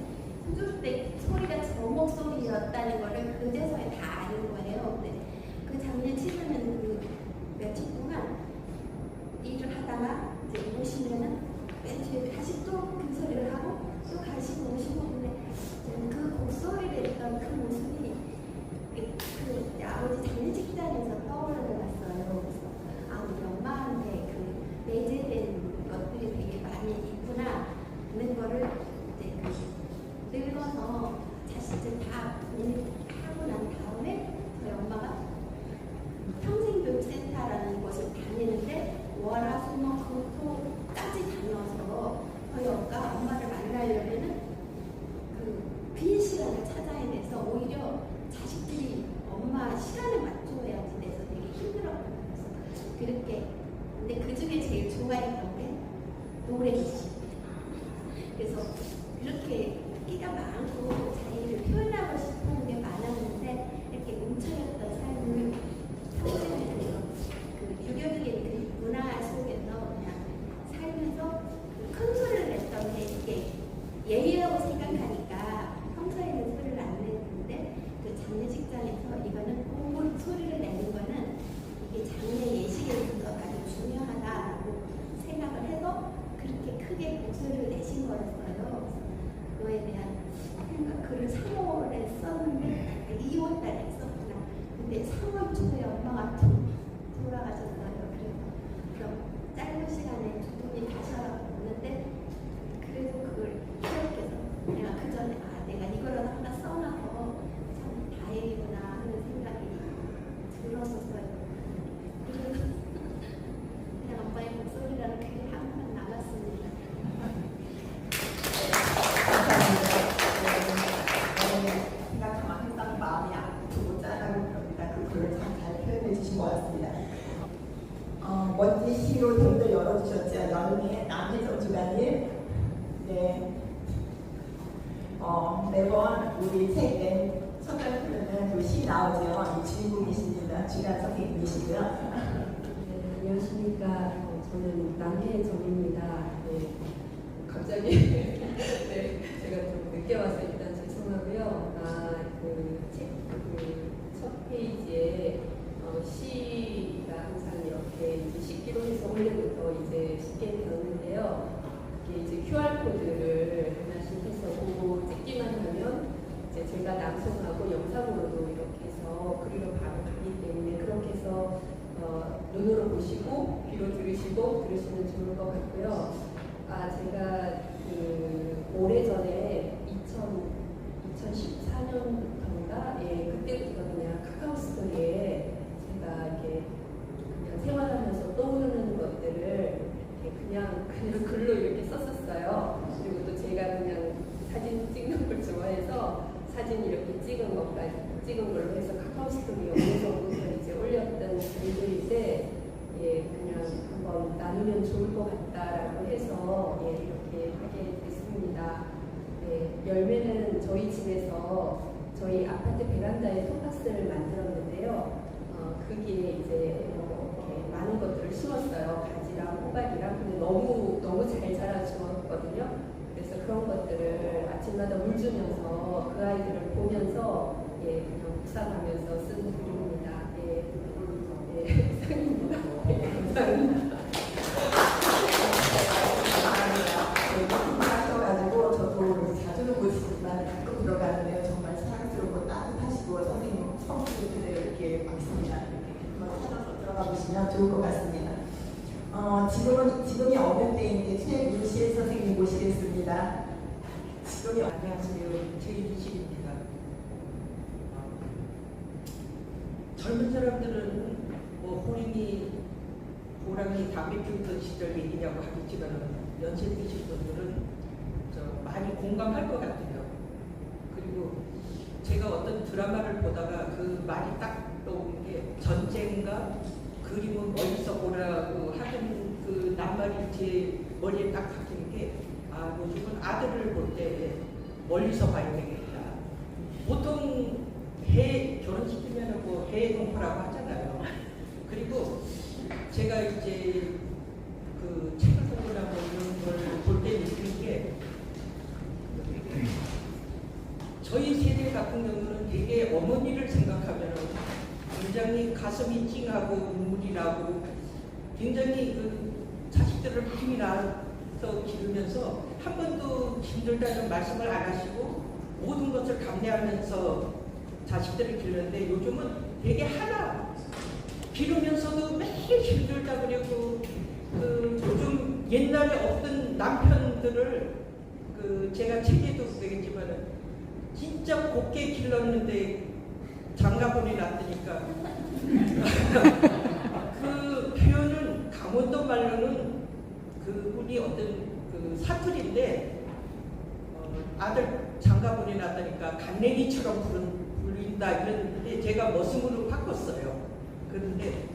손주댁 소리가 저 목소리였다는 거를 그제서야 다 아는 거예요. 근데 그 작년 치르는 그 며칠 동안 일을 하다가 이제 오시면은 맨 뒤에 다시 또 그 소리를 하고 또 가시고 오시고 근데 저는 그 곡소리를 했던 그 모습이 그 아버지 장례식장에서 떠올랐어요. 그래서 우리 엄마한테 그 내재된 것들이 되게 많이 있구나 하는 거를 이제 늙어서 자식들 다 하고 난 다음에 저희 엄마가 평생교육센터라는 곳을 다니는데 월화수목금토까지 다녀서 저희 엄마를 만나려면은 그 빈 시간을 찾아야 돼서 오히려 자식들이 엄마 시간을 맞춰야지 돼서 되게 힘들었거든요. 그래서 그렇게 근데 그 중에 제일 좋아했던 게 노래였어요. 그래서 이렇게 끼가 많고 자기를 표현하고 싶은 게 많았는데 이렇게 뭉쳐였던 삶을 평생을 그 유교적인 그 문화 속에서 그냥 살면서 큰 소리를 냈던 게 이게 예의라고 생각하니까 평소에는 소리를 안 냈는데 그 장례식장에서 이거는 꼭 소리를 내는 거는 이게 장례 예식에 있어서 아주 중요하다라고 생각을 해서 그렇게 크게 목소리를 내신 거였어요. 그거에 대한 생각, 글을 3월에 썼는데 2월달에 썼구나. 근데 3월 초에 엄마가 돌아가셨어요. 그래서 그럼 짧은 시간에 두 분이 다시 오는데 그래도 그걸 기억해서 내가 그 전에 내가 이거라도 하나 써놔서 참 다행이구나 하는 네. 매번 우리 책에 첫 번째는 시 나오죠. 이 주인공이십니다. 주간 선생님이시고요. 네, 안녕하십니까. 저는 남혜정입니다. 네, 갑자기 네, 제가 좀 늦게 와서 일단 죄송하고요. 첫 페이지에 시가 항상 이렇게 이제 씻기로 해서 올려부터 이제 쉽게 배웠는데요. 이게 이제 QR 코드를 하나씩 해서 보고 찍기만 하면 이제 제가 낭송하고 영상으로도 이렇게 해서 그리로 바로 가기 때문에 그렇게 해서 눈으로 보시고 귀로 들으시고 들으시면 좋을 것 같고요. 제가 오래전에 2014년부터인가 그때부터 그냥 카카오 스토리에 제가 이렇게 그냥 생활하면서 떠오르는 것들을 그냥 글로 이렇게 썼었어요. 그리고 또 제가 그냥 사진 찍는 걸 좋아해서 사진 이렇게 찍은 걸로 해서 카카오 스토리에 어느 정도부터 이제 올렸던 글들인데 그냥 한번 나누면 좋을 것 같다라고 해서 이렇게 하게 됐습니다. 열매는 저희 집에서 저희 아파트 베란다에 톱박스를 만들었는데요. 그게 이제 이렇게 많은 것들을 심었어요. 가지랑 호박이랑. 근데 너무 잘 자라주었거든요. 그래서 그런 것들을 아침마다 물 주면서 그 아이들을 보면서 그냥 묵상하면서 쓴 글입니다. 이상입니다. 감사합니다. 하셔가지고 저도 자주는 못 쓰지만 가끔 들어가는데요. 정말 사랑스럽고 따뜻하시고 선생님 성품이 그대로 이렇게 있습니다. 이렇게 찾아서 들어가 보시면 좋을 것 같습니다. 지금이 어느 때인데 최윤실 선생님 모시겠습니다. 지금이 안녕하세요. 최윤실입니다. 젊은 사람들은 호랑이 담배 피우던 시절 얘기냐고 하겠지만 연세 드신 분들은 많이 공감할 것 같아요. 그리고 제가 어떤 드라마를 보다가 그 말이 딱 떠오른 게 전쟁과 그림은 멀리서 보라고 하는 그 낱말이 제 머리에 딱 박히는 게 요즘은 아들을 볼 때 멀리서 봐야 되겠다. 보통 결혼시키면 해외 공부라고 하잖아요. 그리고 제가 이제 그 책을 보거나 이런 걸 볼 때 느끼는 게 저희 세대 같은 경우는 되게 어머니를 생각하면 굉장히 가슴이 찡하고 눈물이 나고 굉장히 그 자식들을 힘이 나서 기르면서 한 번도 힘들다는 말씀을 안 하시고 모든 것을 감내하면서 자식들을 기르는데 요즘은 되게 하나 기르면서도 매일 힘들다 그러고 요즘 옛날에 없던 남편들을 제가 책에도 쓰겠지만 진짜 곱게 길렀는데 장가보내 놨으니까 그 표현은 강원도 말로는 그분이 어떤 사투리인데 아들 장가보내 놨다니까 간냉이처럼 불린다 이랬는데 제가 머슴으로 바꿨어요. 그런데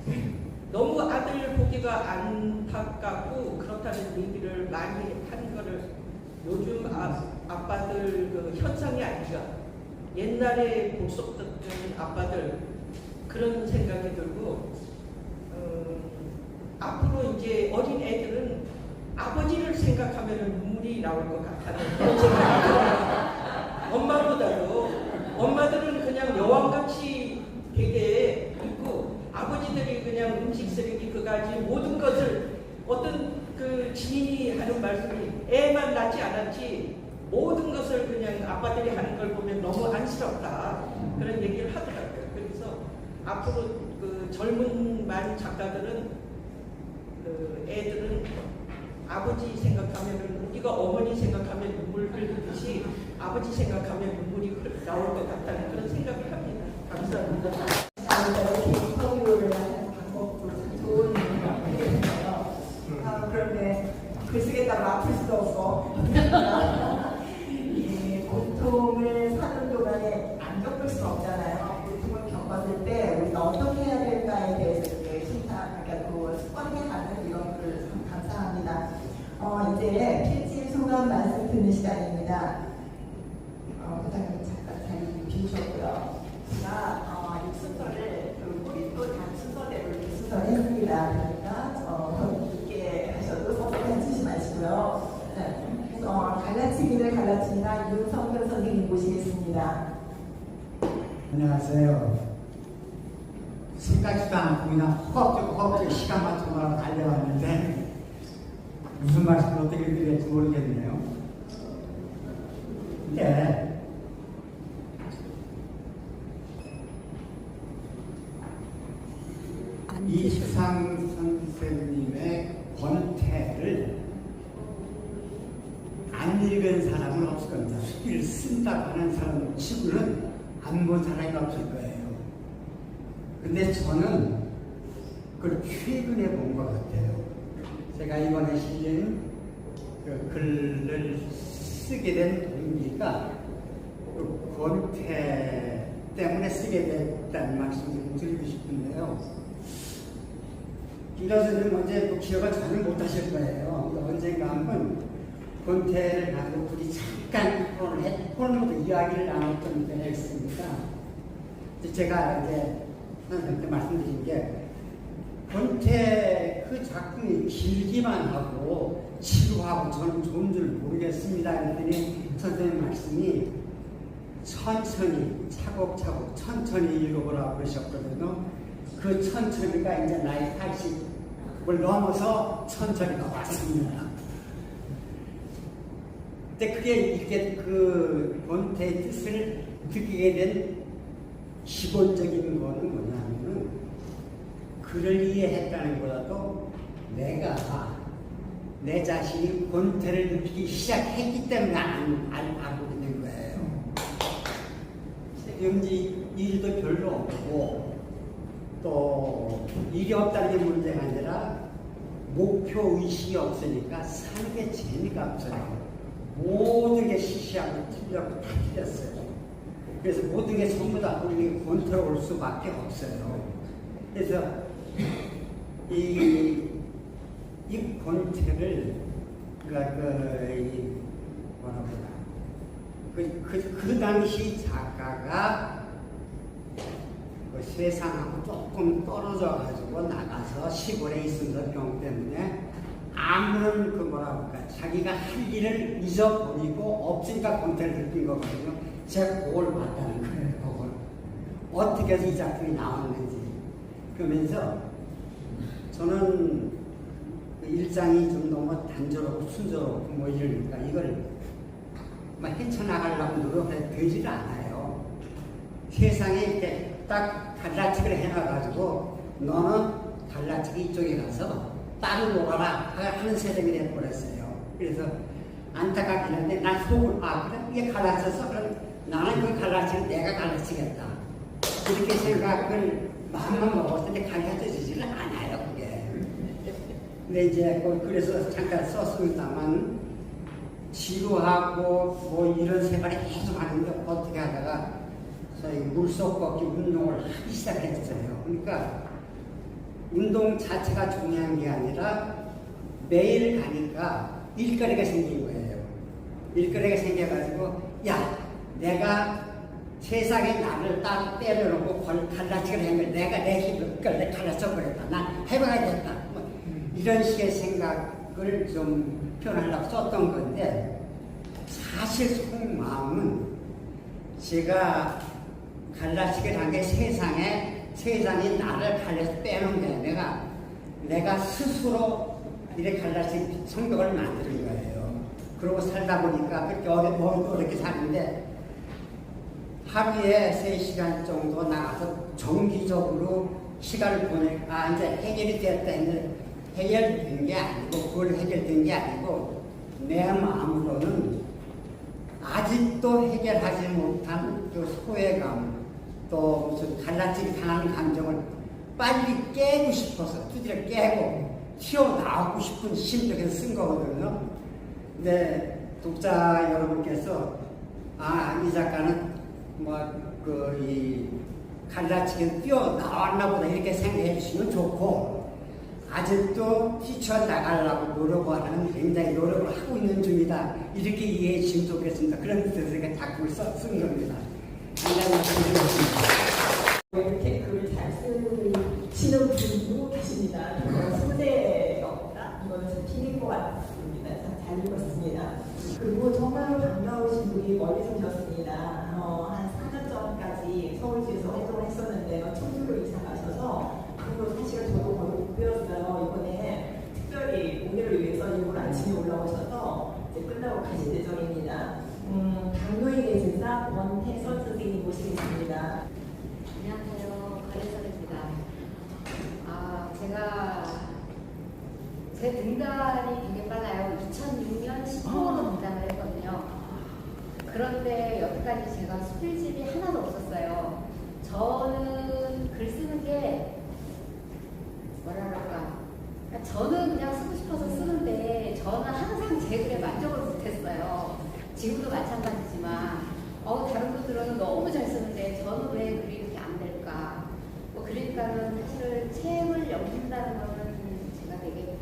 너무 아들 보기가 안타깝고 그렇다는 얘기를 많이 하는 거를 요즘 아빠들 그 현상이 아니라 옛날에 복속 듣던 아빠들 그런 생각이 들고 앞으로 이제 어린 애들은 아버지를 생각하면 눈물이 나올 것 같다는 그런 생각이 들어요. 엄마보다도 엄마들은 그냥 여왕같이 되게 있고 아버지들이 그냥 음식 쓰레기 그가지 모든 것을 어떤 그 지인이 하는 말씀이 애만 낳지 않았지 모든 것을 그냥 아빠들이 하는 걸 보면 너무 안쓰럽다 그런 얘기를 하더라고요. 그래서 앞으로 그 젊은 많은 작가들은 애들은 아버지 생각하면 우리가 어머니 생각하면 눈물 흘리듯이 아버지 생각하면 눈물이 나올 것 같다는 그런 생각을 합니다. 감사합니다. 이렇게 인터뷰를 하는 방법도 좋은 것 같아요. 그런데 글 쓰겠다고 아플 수도 없고 고통을 사는 동안에 안 겪을 수 없잖아요. 고통을 겪었을 때 우리가 어떻게 해야 될까에 대해서 이렇게 그러니까 습관해가는 이런 글을 참 감사합니다. 이제 필지 소감 중요한 말씀 듣는 시간입니다. 부장님 잠깐 자리 비우셨고요. 제가 이 순서를 우리 단 순서대로 이렇게 순서를 했습니다. 그러니까 거기 하셔도 섭섭해하지 마시고요. 갈라치기를 갈라치나 윤성근 선생님 모시겠습니다. 안녕하세요. 생각지도 않고 그냥 허겁지겁 시간 맞춰서 달려왔는데 무슨 말씀을 어떻게 드릴지 모르겠네요. 근데 이수상 선생님의 권태를 안 읽은 사람은 없을 겁니다. 수기를 쓴다고 하는 사람 치고는 안 본 사람이 없을 거예요. 근데 저는 그걸 최근에 본 것 같아요. 제가 이번에 실린 그 글을 쓰게 된 동기가 그 권태 때문에 쓰게 됐다는 말씀을 좀 드리고 싶은데요. 김 교수님 언제 그 기억을 전혀 못 하실 거예요. 언젠가 한번 권태를 가지고 우리 잠깐 토론으로 이야기를 나눴던 때가 있습니다. 제가 이제 그때 말씀드린 게 권태 그 작품이 길기만 하고 지루하고 저는 좋은 줄 모르겠습니다. 그랬더니 선생님 말씀이 천천히 차곡차곡 천천히 읽어보라고 그러셨거든요. 그 천천히가 이제 나이 80을 넘어서 천천히가 왔습니다. 근데 그게 이렇게 그 권태의 뜻을 느끼게 된 기본적인 거는 뭐냐면은 그를 이해했다는 것보다도 내가 내 자신이 권태를 느끼기 시작했기 때문에 알고 있는 거예요. 지금 일도 별로 없고 또 일이 없다는 게 문제가 아니라 목표 의식이 없으니까 사는 게 재미가 없어요. 모든 게 시시하고 틀렸고 다 틀렸어요. 그래서 모든 게 전부 다 우리 권태로 올 수밖에 없어요. 그래서 이 권태를 그 당시 작가가 그 세상하고 조금 떨어져 가지고 나가서 시골에 있으면서 병 때문에 아무런 자기가 할 일을 잊어버리고 없으니까 권태를 느낀 거거든요. 제가 그걸 봤다는 거예요. 그걸 어떻게 해서 이 작품이 나왔는지. 그러면서 저는 일상이 좀 너무 단조롭고 순조롭고 뭐 이러니까 이걸 헤쳐나가려고 노력해도 되지를 않아요. 세상에 이렇게 딱 갈라치기를 해놔가지고 너는 갈라치기 이쪽에 가서 딸을 놀아라 하는 세상이 돼버렸어요. 그래서 안타깝긴 한데 난 속을 그래? 이게 갈라쳐서 그럼 나는 그 갈라치기를 내가 갈라치겠다 이렇게 생각을 마음만 먹었는데 갈라쳐지지를 않아요. 그게. 근데 이제 그래서 잠깐 썼습니다만 지루하고 뭐 이런 생활을 계속 하는데 어떻게 하다가 저희 물속 걷기 운동을 하기 시작했어요. 그러니까 운동 자체가 중요한 게 아니라 매일 가니까 일거리가 생긴 거예요. 일거리가 생겨가지고 내가 세상에 나를 딱 때려놓고 갈라치기를 했는데 내가 내 힘을 갈라쳐버렸다. 난 해봐야겠다. 이런 식의 생각을 좀 표현하려고 썼던 건데 사실 속마음은 제가 갈라치기를 한 게 세상이 나를 갈라서 빼놓은 게 아니라 내가 스스로 이렇게 갈라치기 성격을 만드는 거예요. 그러고 살다 보니까 오늘도 이렇게 사는데 하루에 3시간 정도 나가서 정기적으로 시간을 보내니까 이제 해결이 됐다 했는데 해결된 게 아니고 그걸 해결된 게 아니고 내 마음으로는 아직도 해결하지 못한 그 소외감 또 무슨 갈라치기 당하는 감정을 빨리 깨고 싶어서 두드려 깨고 튀어나오고 싶은 심정에서 쓴 거거든요. 근데 독자 여러분께서 이 작가는 이 갈라치기를 뛰어나왔나 보다 이렇게 생각해 주시면 좋고 아직도 뛰쳐나가려고 노력하는 굉장히 노력을 하고 있는 중이다. 이렇게 이해해 주시면 좋겠습니다. 그런 뜻에서 작품을 쓴 겁니다. 굉장히 감사합니다. 이렇게 글을 잘 쓰시는 분도 계십니다. 소재가 이거는 좀 튀긴 것 같습니다. 잘 읽었습니다. 그리고 정말로 반가우신 분이 멀리서 오셨습니다. 한 4년 전까지 서울시에서 활동을 했었는데요. 청주로 이사 가셔서 그리고 사실은 저도 거의 못 배웠어요. 이번에 특별히 오늘을 위해서 일본 아침에 올라오셔서 이제 끝나고 가실 예정입니다. 강요의 대제사 원태선 선생님 모시겠습니다. 안녕하세요. 관혜선입니다. 제가 제 등단이 되게 빨라요. 2006년 10호로 등단을 했거든요. 그런데 여기까지 제가 수필집이 하나도 없었어요. 저는 글 쓰는 게 뭐랄까, 저는 그냥 쓰고 싶어서 쓰는데 저는 항상 제 글에 만족을 못했어요. 지금도 마찬가지지만 다른 분들은 너무 잘 쓰는데 저는 왜 글이 이렇게 안 될까? 그러니까는 사실 책을 읽는다는 거는 제가 되게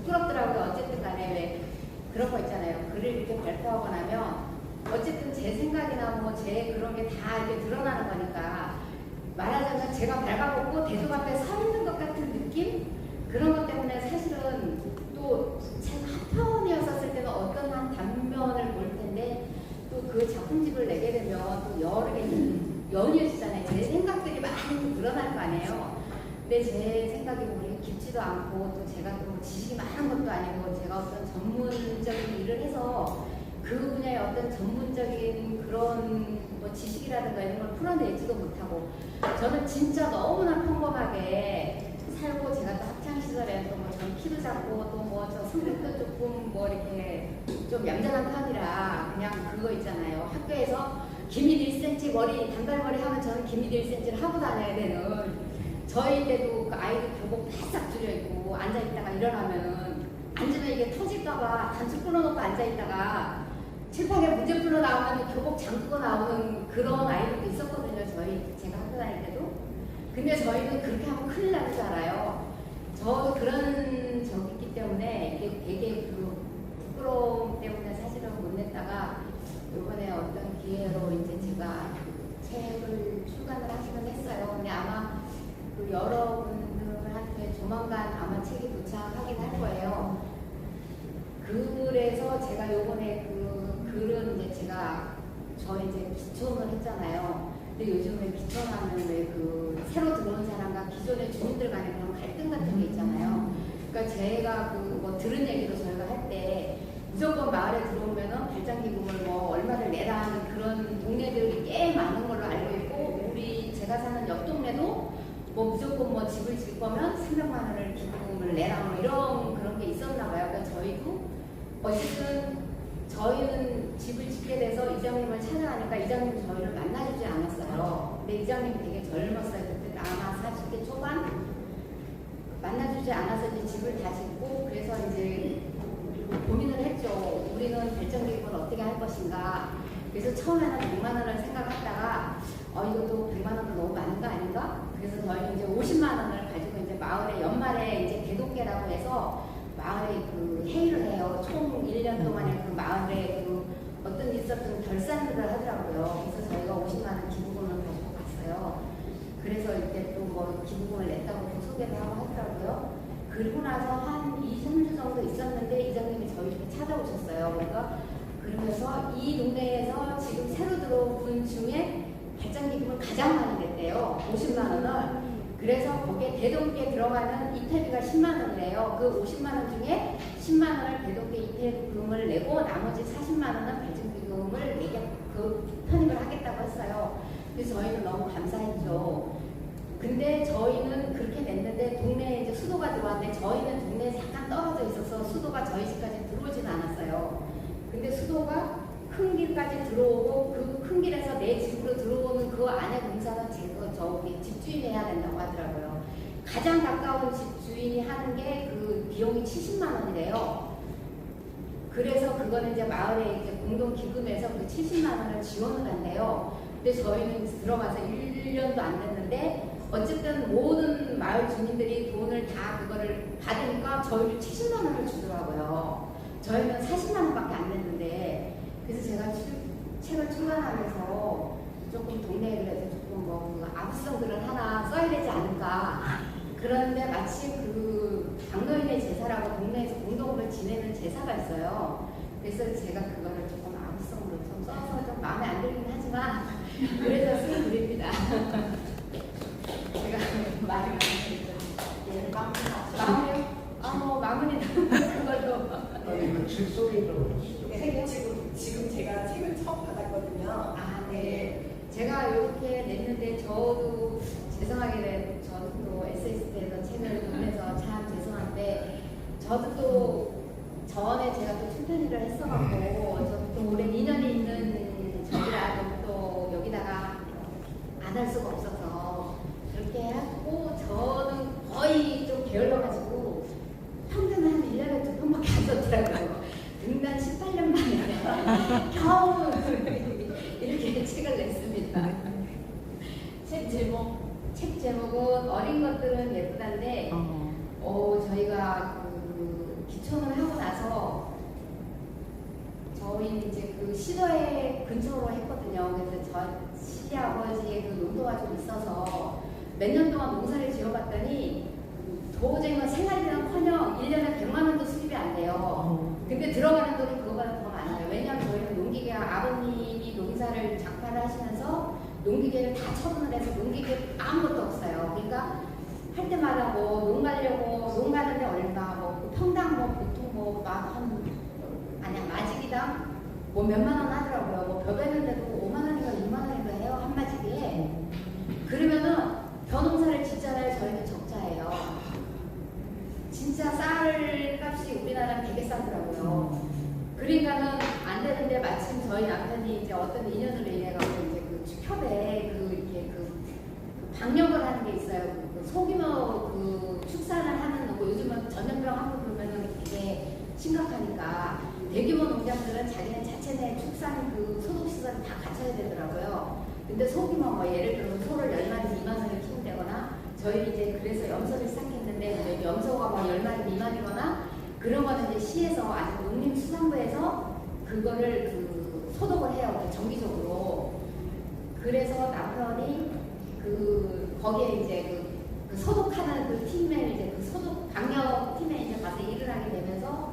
부끄럽더라고요. 어쨌든 간에 왜 그런 거 있잖아요. 글을 이렇게 발표하고 나면 어쨌든 제 생각이나 뭐 제 그런 게 다 이렇게 드러나는 거니까 말하자면 제가 발가벗고 대중 앞에 서 있는 것 같은 느낌? 그런 것 때문에 사실은 또 제가 한편이었었을 때는 어떤 한 단면을 볼 텐데 또 그 작품집을 내게 되면 또 여러 개 연이어지잖아요. 제 생각들이 많이 드러날 거 아니에요. 근데 제 생각이 뭐 깊지도 않고 또 제가 또 지식이 많은 것도 아니고 제가 어떤 전문적인 일을 해서 그 분야의 어떤 전문적인 그런 뭐 지식이라든가 이런 걸 풀어내지도 못하고 저는 진짜 너무나 평범하게 살고 제가 또 학창 시절에 또 뭐 전 키도 작고 또 뭐 저 성격도 조금 뭐 이렇게 좀 얌전한 편이라 그냥 그거 있잖아요. 학교에서 기밀 1cm 머리 단발머리 하면 저는 기밀 1cm를 하고 다녀야 되는 저희 때도 그 아이들 교복 바싹 줄여 입고 앉아 있다가 일어나면은 앉으면 이게 터질까봐 단추 끊어놓고 앉아 있다가 칠판에 문제 풀어 나오면 교복 잠그고 나오는 그런 아이들도 있었거든요. 제가 학교 다닐 때도. 근데 저희는 그렇게 하면 큰일 나는 줄 알아요. 저도 그런 적이 있기 때문에 이게 되게 그 부끄러움 때문에 사실은 못 냈다가 이번에 어떤 기회로 이제 제가 책을 출간을 하기는 했어요. 근데 아마 그 여러분들한테 조만간 아마 책이 도착하긴 할 거예요. 그래서 제가 요번에 그 글은 이제 제가 이제 기촌을 했잖아요. 근데 요즘에 기촌하면 왜 그 새로 들어온 사람과 기존의 주민들 간의 그런 갈등 같은 게 있잖아요. 그러니까 제가 그 뭐 들은 얘기도 저희가 할 때 무조건 마을에 들어오면은 발전기금을 뭐 얼마를 내라 하는 그런 동네들이 꽤 많은 걸로 알고 있고 제가 사는 옆 동네도 뭐 무조건 뭐 집을 질 거면 300만 원을 기금을 내라 뭐 이런 그런 게 있었나 봐요. 그러니까 저희도 어쨌든 저희는 집을 짓게 돼서 이장님을 찾아가니까 이장님이 저희를 만나주지 않았어요. 근데 이장님이 되게 젊었어요. 그때 아마 40대 초반 만나주지 않아서 이제 집을 다 짓고 그래서 이제 고민을 했죠. 우리는 발전기금을 어떻게 할 것인가. 그래서 처음에는 100만 원을 생각하다가 이것도 100만 원은 너무 많은 거 아닌가? 그래서 저희는 이제 50만 원을 가지고 이제 마을에 연말에 이제 대동계라고 해서 마을에 그 회의를 해요. 총 1년 동안에 그 마을에 그 어떤 일이 있었던 결산을 하더라고요. 그래서 저희가 50만 원 기부금을 가지고 갔어요. 그래서 이때 또 뭐 기부금을 냈다고 소개를 하고 하더라고요. 그리고 나서 한 2, 3주 정도 있었는데 이장님이 저희 집에 찾아오셨어요. 그러면서 이 동네에서 지금 새로 들어온 분 중에 발전기금을 가장 많이 냈대요. 50만 원을. 그래서 거기에 대동기에 들어가는 이태비가 10만 원이래요. 그 50만 원 중에 10만 원을 대동기 이태비금을 내고 나머지 40만 원은 발전기금을 편입을 하겠다고 했어요. 그래서 저희는 너무 감사했죠. 근데 저희는 그렇게 냈는데 동네에 이제 수도가 들어왔는데 저희는 동네에 잠깐 떨어져 있어서 수도가 저희 집까지 들어오지는 않았어요. 근데 수도가 큰 길까지 들어오고 그 큰 길에서 내 집으로 들어오는 그 안에 공사는 저기 집주인이 해야 된다고 하더라고요. 가장 가까운 집주인이 하는 게 그 비용이 70만 원이래요. 그래서 그거는 이제 마을에 이제 공동 기금에서 그 70만 원을 지원을 한대요. 근데 저희는 들어가서 1년도 안 됐는데 어쨌든 모든 마을 주민들이 돈을 다 그거를 받으니까 저희를 70만 원을 주더라고요. 저희는 40만 원밖에 안 냈는데, 그래서 제가 책을 출간하면서 조금 동네에 조금 뭐 아부성들을 하나 써야 되지 않을까. 그런데 마침 그 장로인의 제사라고 동네에서 공동을 지내는 제사가 있어요. 그래서 제가 그거를 조금 아부성으로 좀 써서 좀 마음에 안 들긴 하지만 그래서 쓴 글입니다. 제가 말이 많으니까. 예, 마무리요? 뭐 마무리는 그걸로. 아니, 책 소개 좀 하시죠. 네, 지금 제가 책을 처음 받았거든요. 아, 네. 제가 이렇게 냈는데 저도 죄송하게 저도 SST에서 책을 보내서 참 죄송한데 저도 또 전에 제가 또 출판일을 했어갖고 저도 또 올해 인연이 있는 저기라 또 여기다가 안 할 수가 없어서 그렇게 하고 저는 거의 좀 게을러가지고 평균 한 1년에 2번밖에 안 썼더라고요. 등단 18년 만에 겨우 이렇게 책을 냈습니다. 책 제목은 어린 것들은 예쁘다인데 저희가 그 기촌을 하고 나서 저희 이제 그 시도에 근처로 했거든요. 그래서 저 시아버지의 그 농도가 좀 있어서 몇 년 동안 농사를 지어봤더니 도저히 생활비는커녕 1년에 100만 원도 수입이 안 돼요. 근데 들어가는 돈이 그거보다 더 많아요. 왜냐하면 저희는 농기계가 아버님이 농사를 장사를 하시면서 농기계를 다 처분을 해서 농기계 아무것도 없어요. 그러니까 할 때마다 뭐 농 가려고 농 가는데 얼마 뭐 평당 뭐 보통 뭐 아니야 마지기당 뭐 몇만 원 하더라고요. 뭐 벼베는데도 5만 원인가 6만 원인가 해요 한 마지기에. 그러면은 벼농사를 짓잖아요. 저희는 적자예요. 진짜 쌀 값이 우리나라는 되게 싸더라고요. 그러니까는 안 되는데 마침 저희 남편이 이제 어떤 인연으로 인해가지고 이제 그 축협에 방역을 하는 게 있어요. 그 소규모 그 축산을 하는 거 요즘은 전염병 하고 그러면은 되게 심각하니까 대규모 농장들은 자기네 자체내 축산 그 소독 시설을 다 갖춰야 되더라고요. 근데 소규모 뭐 예를 들어 소를 10마리 미만으로 키운다거나 저희 이제 그래서 염소를 시작했는데 염소가 뭐 10마리 미만이거나 그런 거는 이제 시에서 아직 농림수산부에서 그거를 그 소독을 해요. 정기적으로. 그래서 남편이 거기에 이제 그 소독하는 그 팀에 이제 그 소독 방역 팀에 이제 가서 일을 하게 되면서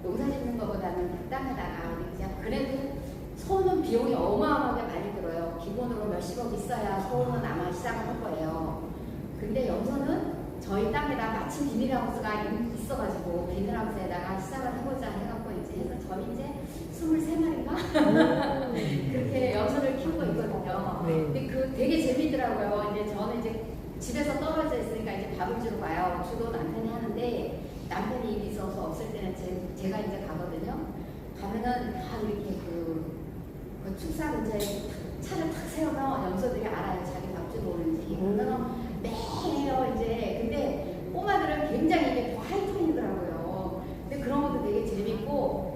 농사 짓는 것보다는 그 땅에다가 그냥 그래도 소는 비용이 어마어마하게 많이 들어요. 기본으로 몇십억 있어야 소는 아마 시작을 할 거예요. 근데 염소는 저희 땅에다 마침 비닐하우스가 있어가지고 비닐하우스에다가 시작을 해보자 해갖고 이제 해서 저희 이제 23마리인가 그렇게 염소를 키우고 있거든요. 근데 그 되게 재밌더라고요. 이제 저는 이제 집에서 떨어져 있으니까 이제 밥을 주러 가요. 주로 남편이 하는데 남편이 일이 있어서 없을 때는 제가 이제 가거든요. 가면은 다 이렇게 그 축사 근처에 차를 탁 세우면 염소들이 알아요. 자기 밥 주러 오는지. 그러면 매해요 이제. 근데 꼬마들은 굉장히 이게 더 하이톤이더라고요. 근데 그런 것도 되게 재밌고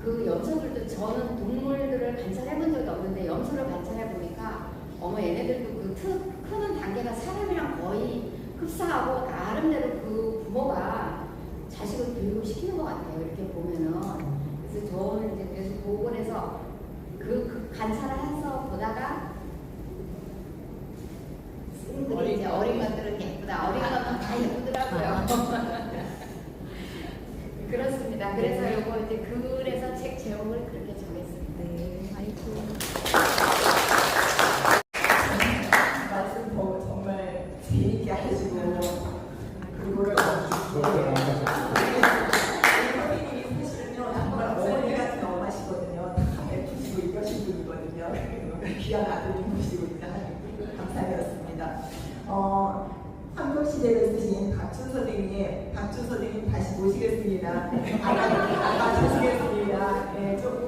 그 염소들도 저는 동물들을 관찰해본 적이 없는데 염소를 관찰해보니까 어머 얘네들도 그 크는 단계가 사람이랑 거의 흡사하고 나름대로 그 부모가 자식을 교육을 시키는 것 같아요. 이렇게 보면은. 그래서 저는 이제 그래서 보고 해서 그 관찰을 해서 보다가 친구들이 이제 어린 것들은 예쁘다. 어린 것들은 다 예쁘더라고요. 그렇습니다. 그래서 요거 이제 그래서 책 제목을 그렇게 정했습니다. 네. 말씀 정말 재밌게 하시고 그거를 선생님이 사실은요 정말 어머니 같은 엄마시거든요. 다 베푸시고 이러신 분이거든요. 귀한 아들이 모시고 있다 하니 감사드렸습니다. 황금시대를 쓰신 박준 선생님 다시 모시겠습니다. 알아주시겠습니다. 네, 조금.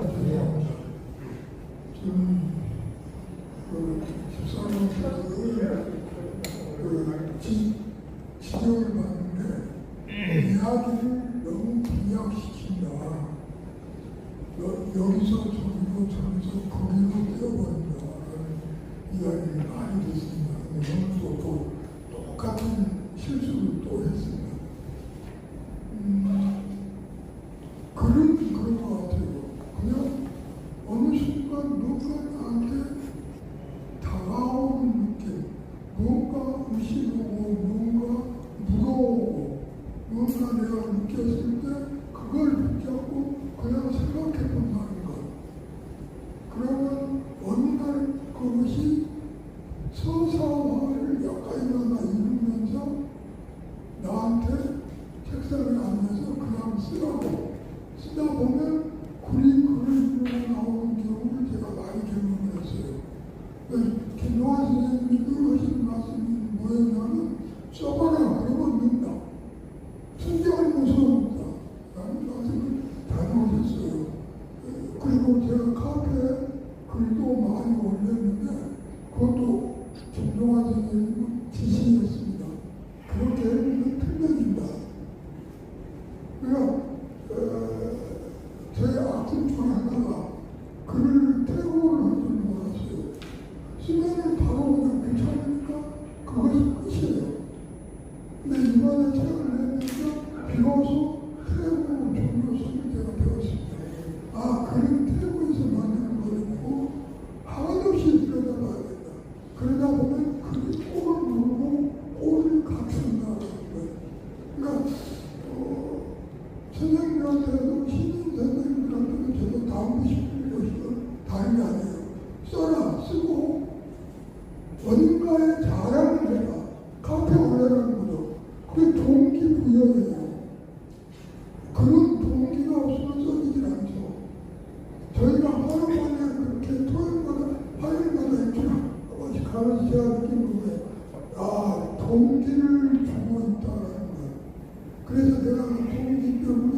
저는 그 지적을 받는데 이야기를 너무 분약시킨다. 여기서 저기서 거기로 뛰어버린다. 이야기를 많이 듣습니다. 너무 좋고 똑같은 실수를 또 했습니다. 그런 것 같아요. 그냥 어느 순간 누가 나한테 다가오는 느낌, 뭔가 의심하고 뭔가 무거워오고 뭔가 내가 느꼈을 때 그걸 붙잡고 그냥 생각해 본다는 것. 그러면 어느 날 그것이 서사화를 가까이마다 이루면서 나한테 책상에 앉아서 그냥 쓰라고 쓰다 보면 글을 나오는 경우를 제가 많이 경험을 했어요. 김용환 선생님이 늘 하시는 말씀이 뭐였냐면 써봐라 그러면 는다. 성경을 무서운다. 라는 말씀을 다녀오셨어요. 그리고 제가 카페에 글도 많이 올렸는데 그것도 김용환 선생님 지시였습니다. 그렇게 하면 틀려진다. 그러니까 저희 아침 중 하나가 글을 태고를 할 줄 몰랐어요. 쓰면은 바로 그냥 괜찮으니까 그것이 끝이에요. 근데 이번에 책을 내면서 비로소 태고 중요성을 제가 배웠습니다. 아, 글은 태고에서 만드는 거였고 하나도 없이 들여다봐야 된다. 그러다 보면 글이 꼴을 누르고 꼴을 갖춘다는 거예요. 그러니까 선생님들한테도 신인 선생님들한테도 저도 다음고 싶은 것은 다른 게 아니에요. 써라, 쓰고 어딘가에 자랑을 해라. 카페 올라가는 거죠. 그게 동기부여예요. 그런 동기가 없으면 써지질 않죠. 저희가 화요일에 그렇게 토요일마다 화요일마다 이렇게 가면서 제가 느끼는 거예요. 아, 동기를 주고 있다라는 거예요. 그래서 내가 그 동기 때문에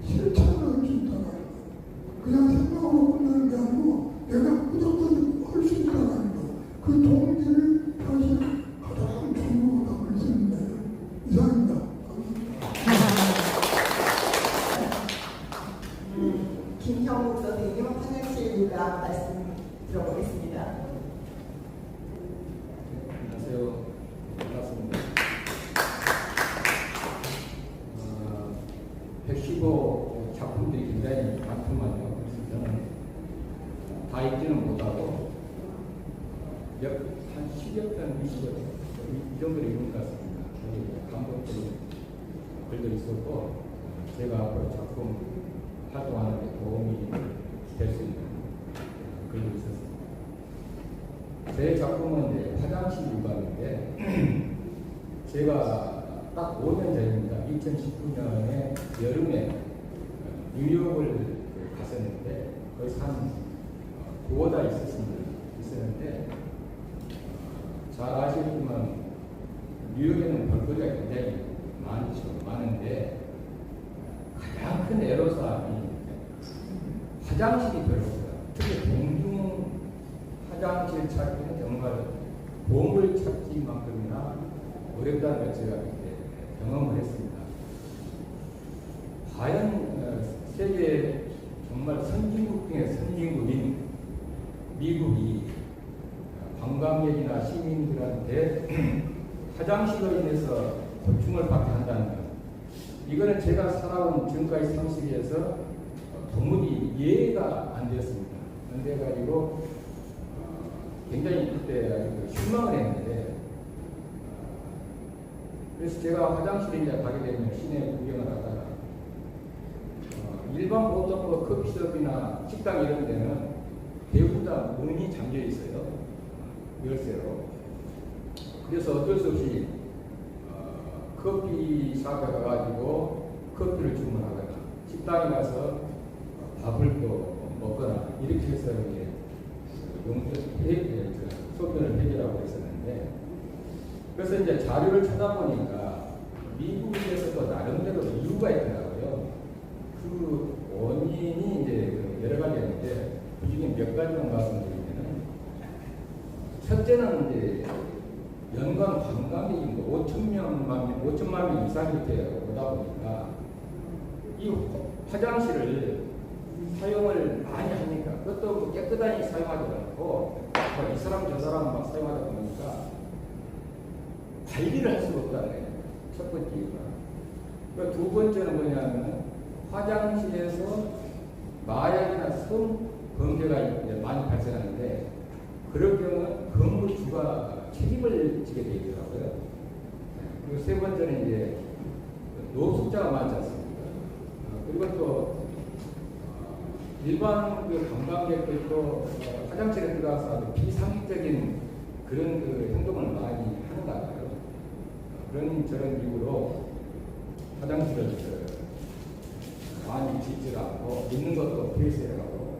실천을 할 수 있다는 거예요. 그냥 생각으로 끝나는 게 아니고 내가 무조건 할 수 있다는 거예요. 그 동기를 사실 가장 중요하다고 담을 수 있는 거예요. 이상입니다. 김형욱 선생님 화장실 일가 말씀 들어보겠습니다. 안녕하세요. 반갑습니다. 115 작품들이 굉장히 많구만요. 그래서 저는 다 읽지는 못하고 한 10여 편, 20여 편 이 정도로 읽은 것 같습니다. 감독적인 글도 있었고 제가 앞으로 작품 활동하는 데 도움이 될 수 있는 글도 있었습니다. 제 작품은 이제 화장실 유감인데 제가 딱 5년 전입니다. 2019년에 여름에 뉴욕을 갔었는데 거기서 한 9월 달 있었는데 잘 아시겠지만 뉴욕에는 볼거리가 굉장히 많은데 가장 큰 애로사항이 화장실이 별로 없어요. 특히 공중 화장실 찾기는 정말 보물 찾기만큼이나 어렵다는 걸 제가 경험을 했습니다. 과연 세계 정말 선진국 중에 선진국인 미국이 관광객이나 시민들한테 화장실로 인해서 고충을 받게 한다는 것. 이거는 제가 살아온 지금까지 30에서 도무지 이해가 안 되었습니다. 그래가지고 굉장히 그때 실망을 했는데 그래서 제가 화장실에 이제 가게 되면 시내 구경을 하다가 일반 보통 커피숍이나 식당 이런 데는 대부분 다 문이 잠겨 있어요. 열쇠로. 그래서 어쩔 수 없이 커피숍에 가가지고 커피를 주문하거나 식당에 가서 밥을 또 먹거나 이렇게 해서 소변을 해결하고 있었는데 그래서 이제 자료를 찾아보니까 미국에서도 나름대로 이유가 있더라고요. 그 원인이 이제 여러 가지였는데 그 중에 몇 가지만 말씀드리면은 첫째는 이제 연간 관광객이 5천만 명 이상 이렇게 오다 보니까 이 화장실을 사용을 많이 하니까 그것도 뭐 깨끗하게 사용하지 않고 이 사람 저 사람 막 사용하다 보니까 관리를 할 수가 없다는 거예요. 첫 번째 이유가. 그리고 두 번째는 뭐냐면 화장실에서 마약이나 성범죄가 이제 많이 발생하는데 그럴 경우는 건물주가 책임을 지게 되어 있더라고요. 그리고 세 번째는 이제 노숙자가 많지 않습니까? 그리고 또 일반 그 관광객들도 화장실에 들어가서 아주 비상식적인 그런 그 행동을 많이 하는가 봐요. 그런 저런 이유로 화장실을 많이 짓지 않고 있는 것도 폐쇄하고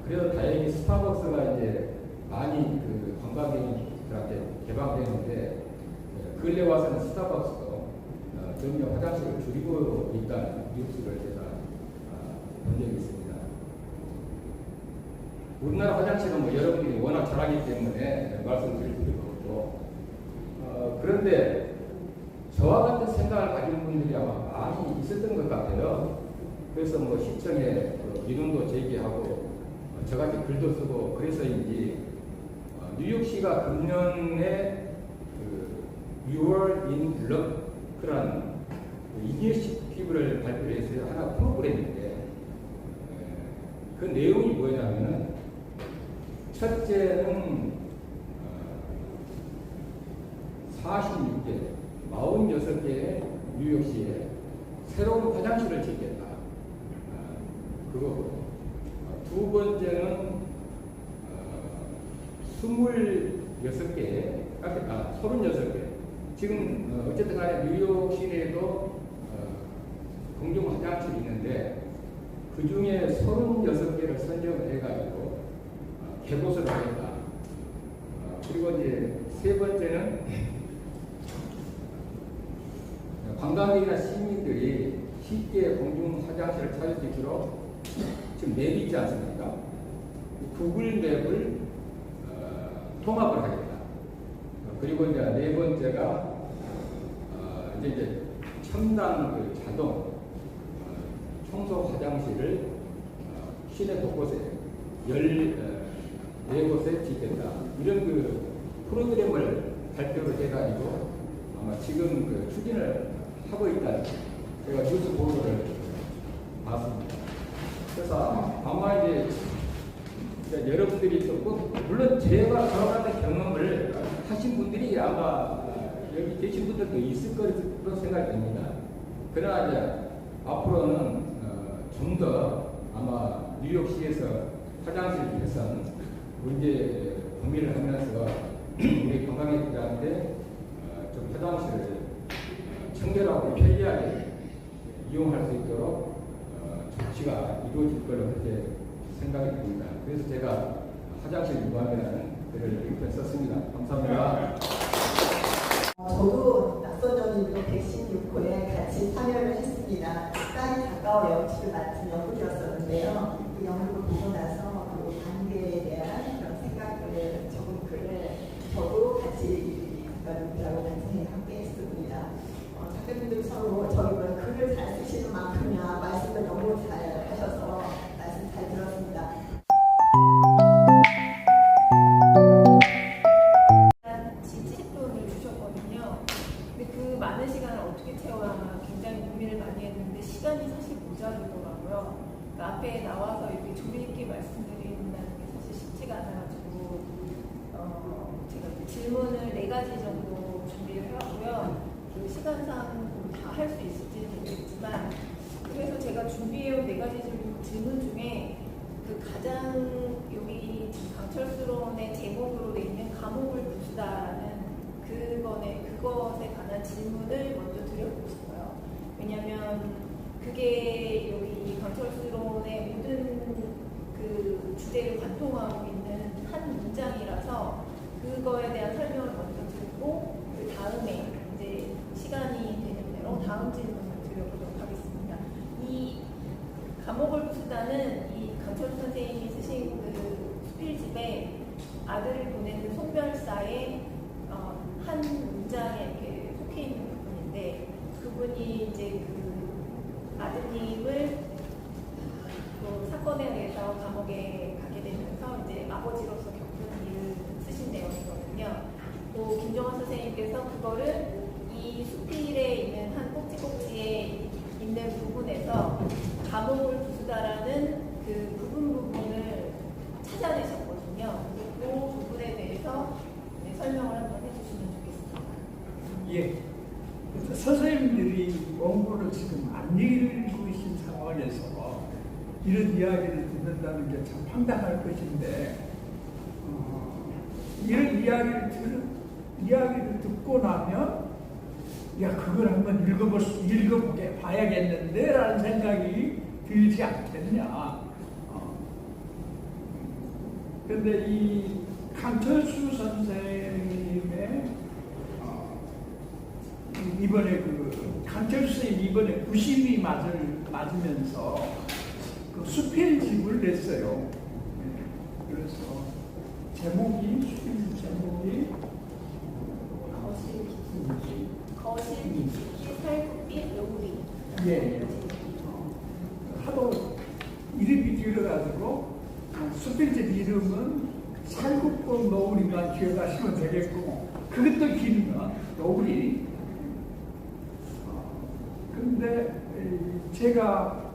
그래서 다행히 스타벅스가 이제 많이 그 관광객들한테 개방되는데 근래 와서는 스타벅스도 점점 화장실을 줄이고 있다는 뉴스를 제가 본 적이 있습니다. 우리나라 화장실은 뭐 여러분들이 워낙 잘하기 때문에 말씀드릴 필요가 없고 그런데 저와 같은 생각을 가진 분들이 아마 많이 있었던 것 같아요. 그래서 뭐 시청에 민원도 제기하고 저같이 글도 쓰고 그래서인지 뉴욕시가 금년에 그 6월 인 럭크라는 이니셔티브를 발표했어요. 하나 프로그램인데 그 내용이 뭐냐면은 첫째는 46개, 46개의 뉴욕시에 새로운 화장실을 짓겠다. 그거고 두 번째는 26개, 36개. 지금 어쨌든 간에 뉴욕시내에도 공중 화장실이 있는데 그 중에 36개를 선정을 해가지고 개보수를 하겠다. 그리고 이제 세 번째는 관광객이나 시민들이 쉽게 공중 화장실을 찾을 수 있도록 지금 맵이 있지 않습니까? 구글 맵을 통합을 하겠다. 그리고 이제 네 번째가 이제 첨단 그 자동 청소 화장실을 시내 곳곳에 14곳에 짓겠다. 이런 그 프로그램을 발표를 해가지고 아마 지금 그 추진을 하고 있다는 제가 뉴스 보도를 봤습니다. 그래서 아마 이제 여러분들이 또 물론 제가 저와 같은 경험을 하신 분들이 아마 여기 계신 분들도 있을 거로 생각이 됩니다. 그러나 이제 앞으로는 좀 더 아마 뉴욕시에서 화장실 개선 문제 고민을 하면서 우리 관광객들한테 좀 화장실을 청결하고 편리하게 이용할 수 있도록 조치가 이루어질 걸로 그렇게 생각이 듭니다. 그래서 제가 화장실 유감이라는 글을 이렇게 썼습니다. 감사합니다. 저도 낙선전입으로 116호에 같이 참여를 했습니다. 딸이 가까워 영국을 맡은 영국이었었는데요. 그 영국을 보고 나서 그 관계에 대한 그런 생각을 적은 글을 저도 같이 작가님들하고 같이 함께 했습니다. 작가님들 서로 저희가 글을 잘 쓰시는 만큼이나 말씀을 너무 잘 하셔서 말씀 잘 들었습니다. 지지돈을 주셨거든요. 근데 그 많은 시간을 어떻게 채워야 굉장히 고민을 많이 했는데 시간이 사실 모자르더라고요. 그러니까 앞에 나와서 이렇게 조리 있게 말씀드린다는 게 사실 쉽지가 않아가지고 제가 질문을 4가지 정도 준비를 해왔고요. 그 시간상 다 할 수 있을지 모르겠지만 그래서 제가 준비해온 4가지 질문 중에 그 가장 여기 강철수론의 제목으로 돼 있는 감옥을 부수다라는 그것에 관한 질문을 먼저 드려보고 싶어요. 왜냐하면 그게 여기 강철수론의 모든 그 주제를 관통하고 있는 한 문장이라서 그거에 대한 설명을 먼저 듣고 그 다음에 이제 시간이 되는 대로 다음 질문을 드려보도록 하겠습니다. 이 감옥을 부수다는 이 강철수 선생님이 쓰신 그 수필집에 아들을 보내는 송별사의 한 문장에 이렇게 속해 있는 부분인데 그분이 이제 그 아드님을 그 사건에 의해서 감옥에 가게 되면서 이제 아버지로서 겪은 일을 쓰신 내용이거든요. 또 김정원 선생님께서 그거를 이 수필에 있는 한 꼭지꼭지에 있는 부분에서 감옥을 부수다라는 그 부분을 찾아내셨거든요. 그 부분에 대해서 설명을 한번 해주시면 좋겠습니다. 예. 선생님들이 원고를 지금 안 읽고 계신 상황에서 이런 이야기를 듣는다는 게 참 황당할 것인데, 이런 이야기를 듣고 나면, 야, 그걸 한번 읽어보게 봐야겠는데, 라는 생각이 들지 않겠냐. 그런데 이 강철수 선생님의 이번에 강철수 선생님 이번에 90이 맞으면서 그 수필집을 냈어요. 그래서 제목이 거실 깊이 살구빛 노을이. 예. 하도 이름이 길어가지고 수필집 이름은 살구꽃 노을이만 기억하시면 되겠고, 그것도 길면 노을이. 근데 제가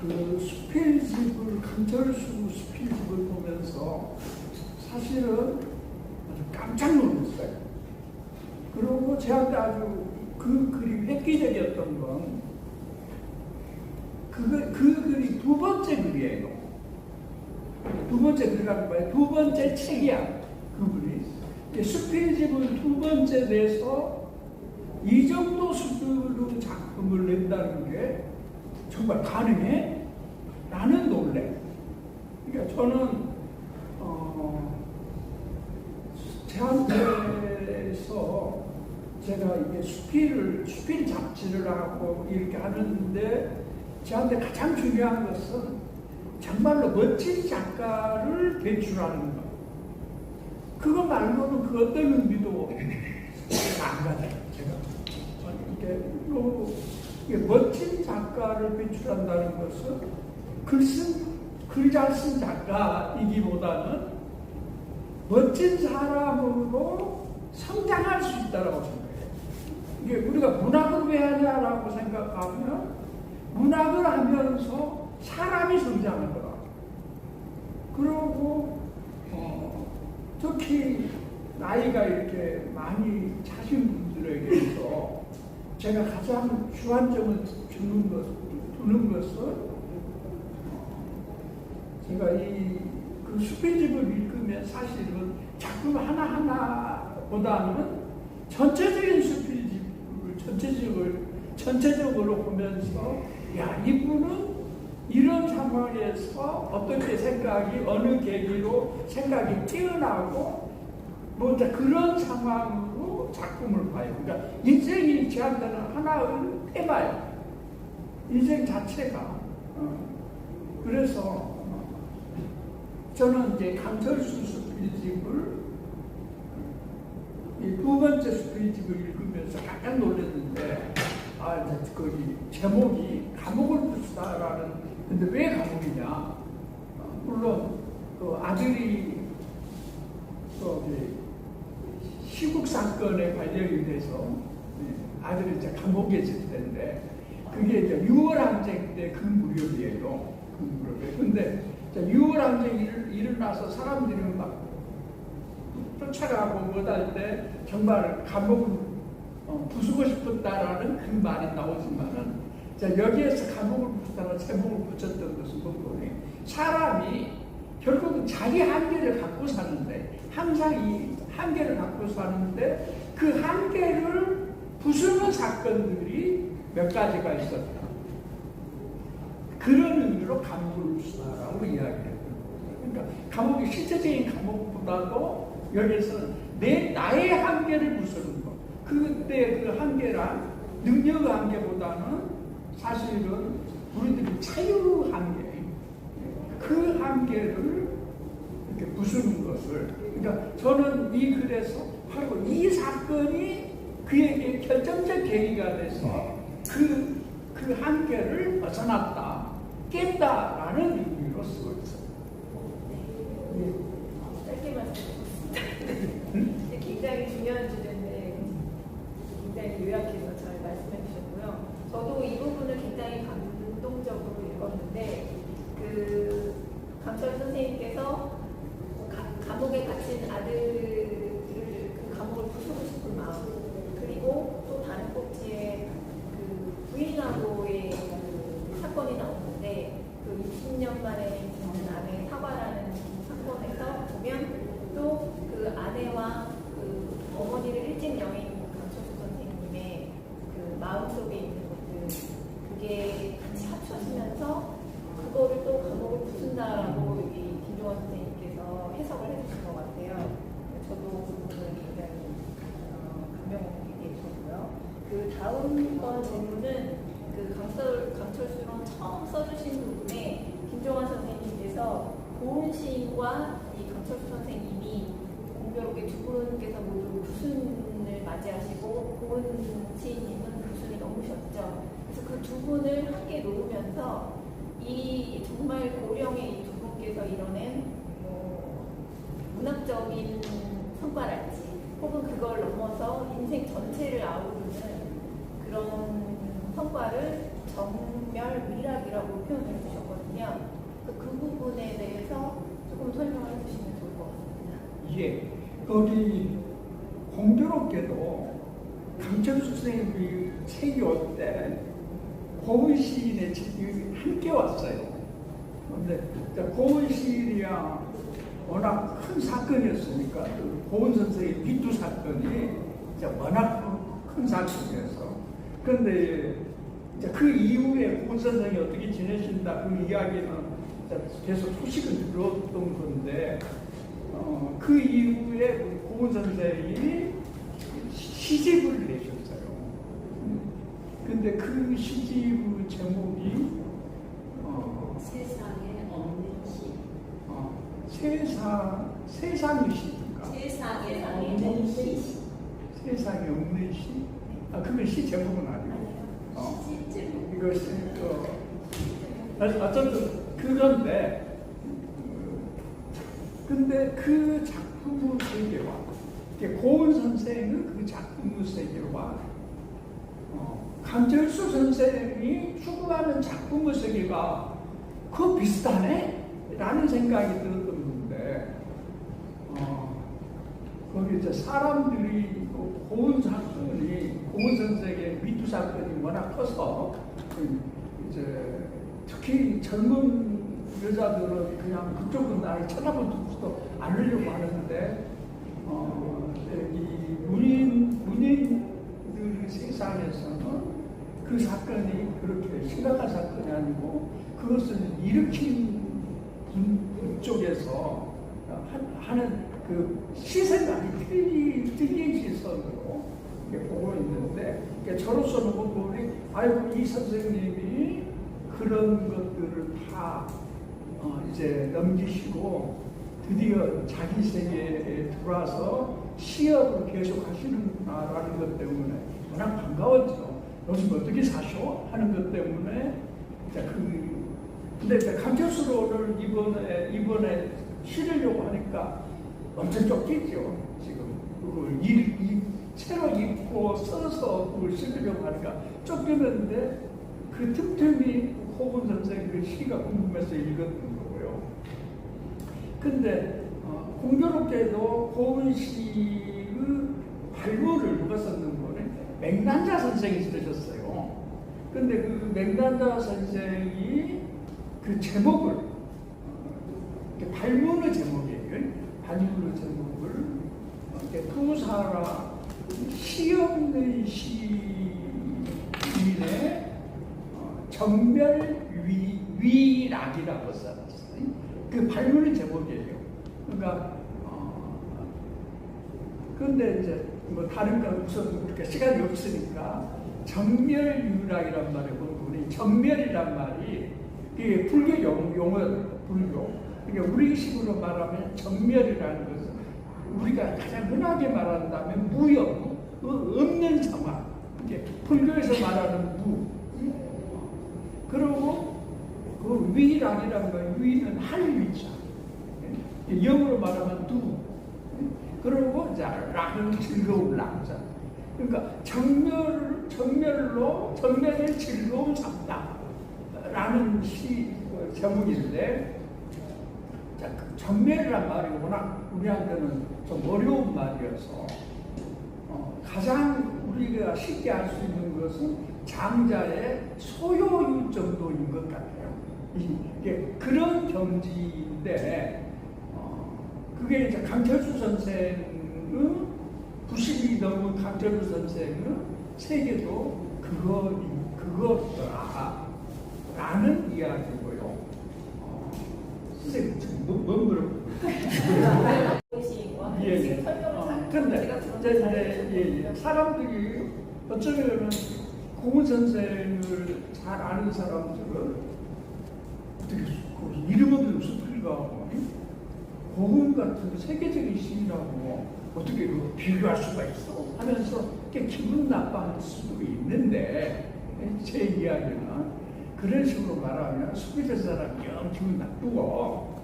그 수필집을, 강철수 수필집을 보면서 사실은 아주 깜짝 놀랐어요. 그리고 제한테 아주 그 글이 획기적이었던 건 그 글이 두 번째 글이에요. 두 번째 글이라는 거예요. 두 번째 책이야, 그 글이. 수필집을 두 번째 내서 이 정도 수준으로 작품을 낸다는 게 정말 가능해? 나는 놀래. 그러니까 저는 제한테서 제가 이게 수필 잡지를 하고 이렇게 하는데, 저한테 가장 중요한 것은 정말로 멋진 작가를 배출하는 것. 그거 말고는 그 어떤 의미도 안 가져요, 제가. 이게 멋진 작가를 배출한다는 것은 글 잘 쓴 작가이기보다는 멋진 사람으로 성장할 수 있다고 생각해요. 이게 우리가 문학을 왜 하냐라고 생각하면, 문학을 하면서 사람이 성장하더라. 그리고 특히 나이가 이렇게 많이 차신 분들에게서 제가 가장 주안점을 두는 것은, 제가 그 수필집을 읽으면 사실은 작품 하나하나보다는 전체적인 수필집을 전체적으로 보면서, 야, 이분은 이런 상황에서 어떻게 생각이, 어느 계기로 생각이 뛰어나고, 먼저 그런 상황으로 작품을 봐요. 그러니까 인생이 제한되는 하나를 해봐요. 인생 자체가. 그래서 저는 이제 강철수 수필집을, 이 두 번째 수필집을 읽으면서 깜짝 놀랐는데, 이제 거기 제목이 감옥을 부수다라는, 근데 왜 감옥이냐? 물론 그 아들이 시국 사건에 관련이 돼서 아들이 이제 감옥에 있을 텐데, 그게 이제 6월 항쟁 때 그 무렵이에요. 그 무렵에. 근데 6월 항쟁이 일어나서 사람들이 막 쫓아가고 못할 때 정말 감옥을 부수고 싶었다라는 그 말이 나오지만은, 여기에서 감옥을 부수다가 제목을 붙였던 것은 뭐니? 사람이 결국은 자기 한계를 갖고 사는데, 항상 이 한계를 갖고 사는데, 그 한계를 부수는 사건들이 몇 가지가 있었다. 그런 의미로 감옥을 부수다라고 이야기해요. 그러니까 감옥이 실제적인 감옥보다도 여기서는 나의 한계를 부수는 것. 그때 그 한계란 능력 한계보다는 사실은 우리들이 자유 한계, 그 한계를 이렇게 부수는 것을. 그러니까 저는 이 글에서 바로 이 사건이 그에게 결정적 계기가 돼서 그 한계를 벗어났다, 깼다라는 의미로 쓰고 있어요. 짧게 말씀드리겠습니다. 굉장히 중요한 이번 질문은 그 강철수론 처음 써주신 부분에 김종환 선생님께서 고은 시인과 이 강철수 선생님이 공교롭게 두 분께서 모두 구순을 맞이하시고 고은 시인님은 구순을 넘으셨죠. 그래서 그 두 분을 함께 놓으면서 이 정말 고령의 이 두 분께서 이뤄낸 문학적인 성과랄지 혹은 그걸 넘어서 인생 전체를 아우르는 그런 성과를 정멸미락이라고 표현을 해주셨거든요. 그 부분에 대해서 조금 설명을 해주시면 좋을 것 같습니다. 예, 우리 공교롭게도 강철수 선생님이 책이 올 때 고은 시인의 책이 함께 왔어요. 그런데 고은 시인이야 워낙 큰 사건이었으니까 고은 선생의 비투 사건이 워낙 큰 사건이어서 그런데 그 이후에 고은 선생이 어떻게 지내신다 그 이야기는 계속 소식을 들었던 건데 그 이후에 고은 선생이 시집을 내셨어요. 근데 그 시집 제목이 세상에 없는 시. 세상의 시인가? 세상에 없는 시. 세상에 없는 시. 그건 시 제목은 아니고. 시 제목. 이것이 어쨌든 그건데, 근데 그 작품의 세계와 고은 선생은 그 작품의 세계와 강철수 선생이 추구하는 작품의 세계가 그 비슷하네? 라는 생각이 들었던 건데, 거기 이제 사람들이 고은 사건이, 고은 선생의 미투 사건이 워낙 커서, 이제 특히 젊은 여자들은 그냥 그쪽은 나를 쳐다보지도 않으려고 하는데, 이 문인들 세상에서는 그 사건이 그렇게 심각한 사건이 아니고 그것을 일으킨 분 쪽에서 하는 그 시선이 틀린 시선으로 보고 있는데 저로서는 보고 아이고 이 선생님이 그런 것들을 다 이제 넘기시고 드디어 자기 세계에 들어와서 시업을 계속 하시는구나라는 것 때문에 워낙 반가웠죠. 요즘 어떻게 사셔? 하는 것 때문에 근데 강철수로를 이번에 실으려고 하니까 엄청 쫓기죠. 지금 그걸 새로 입고 써서 그걸 실으려고 하니까 쫓기는데 그 틈틈이 고은 선생님 그 시가 궁금해서 읽었던 거고요. 근데 공교롭게도 고은 시의 발문을 누가 썼는 거는 맹단자 선생이 쓰셨어요. 근데 그 맹단자 선생이 그 제목을 발문의 제목이에요. 발문의 제목을 투사라 시 없는 시인의 정멸위락이라고 써놨어요. 그 발문의 제목이에요. 그러니까 그런데 이제 뭐 다른 건 우선 그렇게 시간이 없으니까 정멸유락이란 말에 보면 정멸이란 말이 이게 불교 용어예요. 불교. 그러니까 우리식으로 말하면 정멸이라는 것은 우리가 가장 흔하게 말한다면 무역, 없는 상황. 이게 불교에서 말하는 무. 그리고 그 위락이라는 건 위는 할 위자. 영어로 말하면 두. 그리고 이제 락은 즐거운 락자. 그러니까 정멸을 즐거운 삼다라는 시 제목인데, 자, 정멸이란 말이 워낙 우리한테는 좀 어려운 말이어서 가장 우리가 쉽게 알 수 있는 것은 장자의 소요유 정도인 것 같아요. 이게 그런 경지인데. 그게 이제 강철수 선생은 90이 넘은 강철수 선생은 세계도 그거더라 라는 이야기고요. 선생님 지금 뭐 물어보고 근데 이제 사람들이 어쩌면 고은 선생을 잘 아는 사람들은 어떻게 그 이름 없는 숲을 가고 고은 같은 세계적인 시인이라고 어떻게 그 비교할 수가 있어 하면서 꽤 기분 나빠할 수도 있는데 제 이야기는 그런 식으로 말하면 숲에서 사람이 영 기분 나쁘고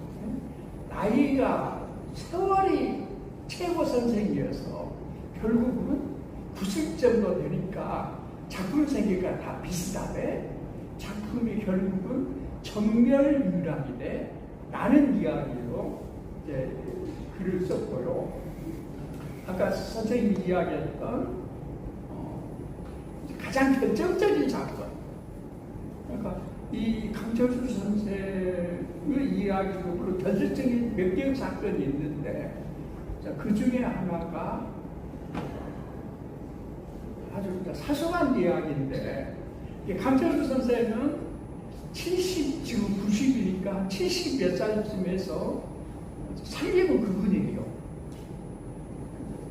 나이가 세월이 최고 선생이어서 결국은 90 정도 되니까 작품 세계가 다 비슷하대. 작품이 결국은 정멸유랑이래 라는 이야기로 이제 글을 썼고요. 아까 선생님이 이야기했던 가장 결정적인 사건, 그러니까 이 강철수 선생의 이야기로 결정적인 몇 개의 사건이 있는데 그 중에 하나가 아주 사소한 이야기인데 강철수 선생은 70, 지금 90이니까 70 몇 살쯤에서 살림은 그분이에요.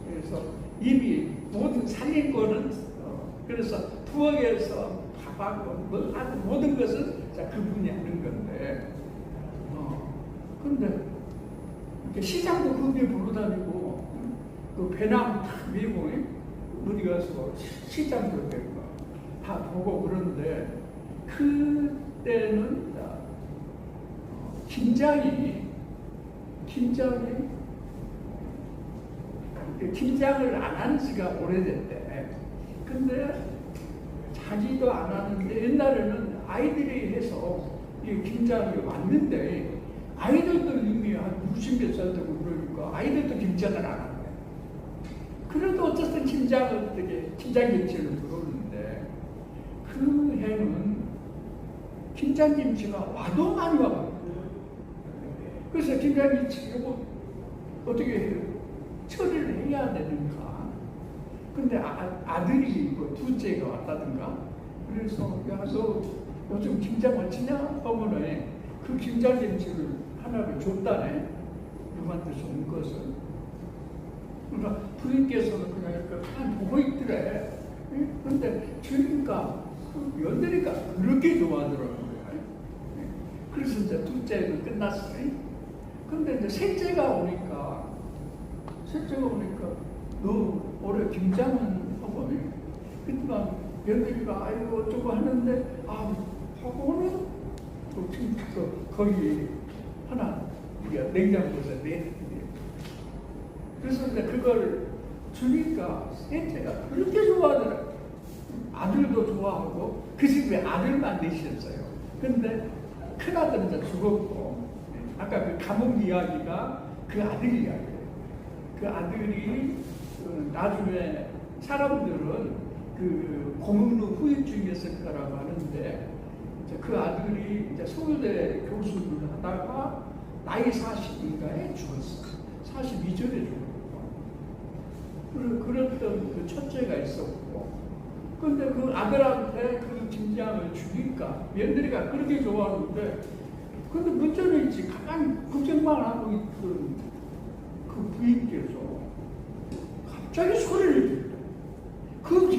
그래서 이미 모든 살림 거는 그래서 부엌에서 밥하고 모든 것은 그분이 하는 건데 근데 시장도 그분이 보러 다니고 그 배낭 탁 메고 어디 가서 시장도 되고 다 보고 그러는데 그때는 김장을 안 한 지가 오래됐대. 근데 자기도 안 하는데 옛날에는 아이들이 해서 이 김장이 왔는데 아이들도 이미 한 60몇 살 되고 그러니까 아이들도 김장을 안 하는데 그래도 어쨌든 김장을 어떻게 김장김치를 들어오는데 그 해는 김장김치가 와도 많이 와요. 그래서 김장김치 이거 어떻게 처리를 해야 되는가. 근데 아들이 뭐 둘째가 왔다든가 그래서 야 너 요즘 김장 어찌냐 하면은 그 김장김치를 하나를 줬다네. 누구한테 준 것을. 그러니까 부인께서는 그냥 이렇게 다 보고 있더래. 근데 주니까 며느리가 그렇게 좋아하더라고요. 그래서 이제 둘째는 끝났어요. 근데 이제 셋째가 오니까 너 올해 김장은 하고 그러니까 며느리가 아이고 어쩌고 하는데 하고는 거기 하나 우리가 냉장고에서 내는데 그래서 이제 그걸 주니까 셋째가 그렇게 좋아하더라. 아들도 좋아하고 그 집에 아들만 내셨어요. 근데 큰아들은 이제 죽었고 아까 그 감옥 이야기가 그 아들 이야기예요. 그 아들이 나중에 사람들은 그 공릉로 후유증이었을 거라고 하는데 그 아들이 이제 서울대 교수를 하다가 나이 40인가에 죽었어. 42절에 죽었고 그랬던 그 첫째가 있었고 근데 그 아들한테 그 김장을 주니까 며느리가 그렇게 좋아하는데 근데 문제는 있지 가만히 걱정만 하고 있던 그 부인께서 갑자기 소리를 들려. 그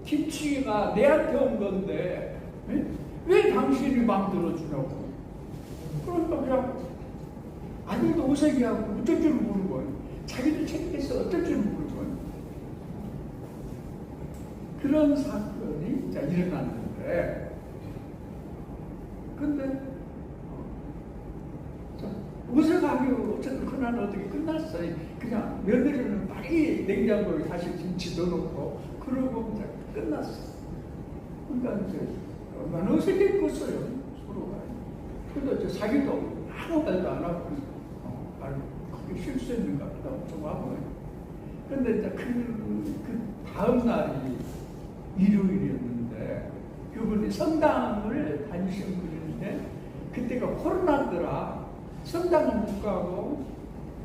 김치가 내한테 온 건데 왜 당신이 마음대로 주냐고. 그러니까 그냥 아들도 어색해하고 어쩔 줄 모르고 자기도 챙겨서 어쩔 줄 모르고 그런 사건이 일어났는데 근데 어색하게 어쨌든 그날 어떻게 끝났어요. 그냥 며느리는 빨리 냉장고에 다시 김치 넣어놓고 그러고 이제 끝났어. 그러니까 이제 얼마나 어색했겠어요 서로가. 근데 이제 자기도 아무 말도 안 하고 그게 실수했는가 보다 좀 하고. 근데 이제 그 다음 날이 일요일이었는데 그분이 성당을 다니신 분인데 그때가 코로나더라. 성당을 못 가고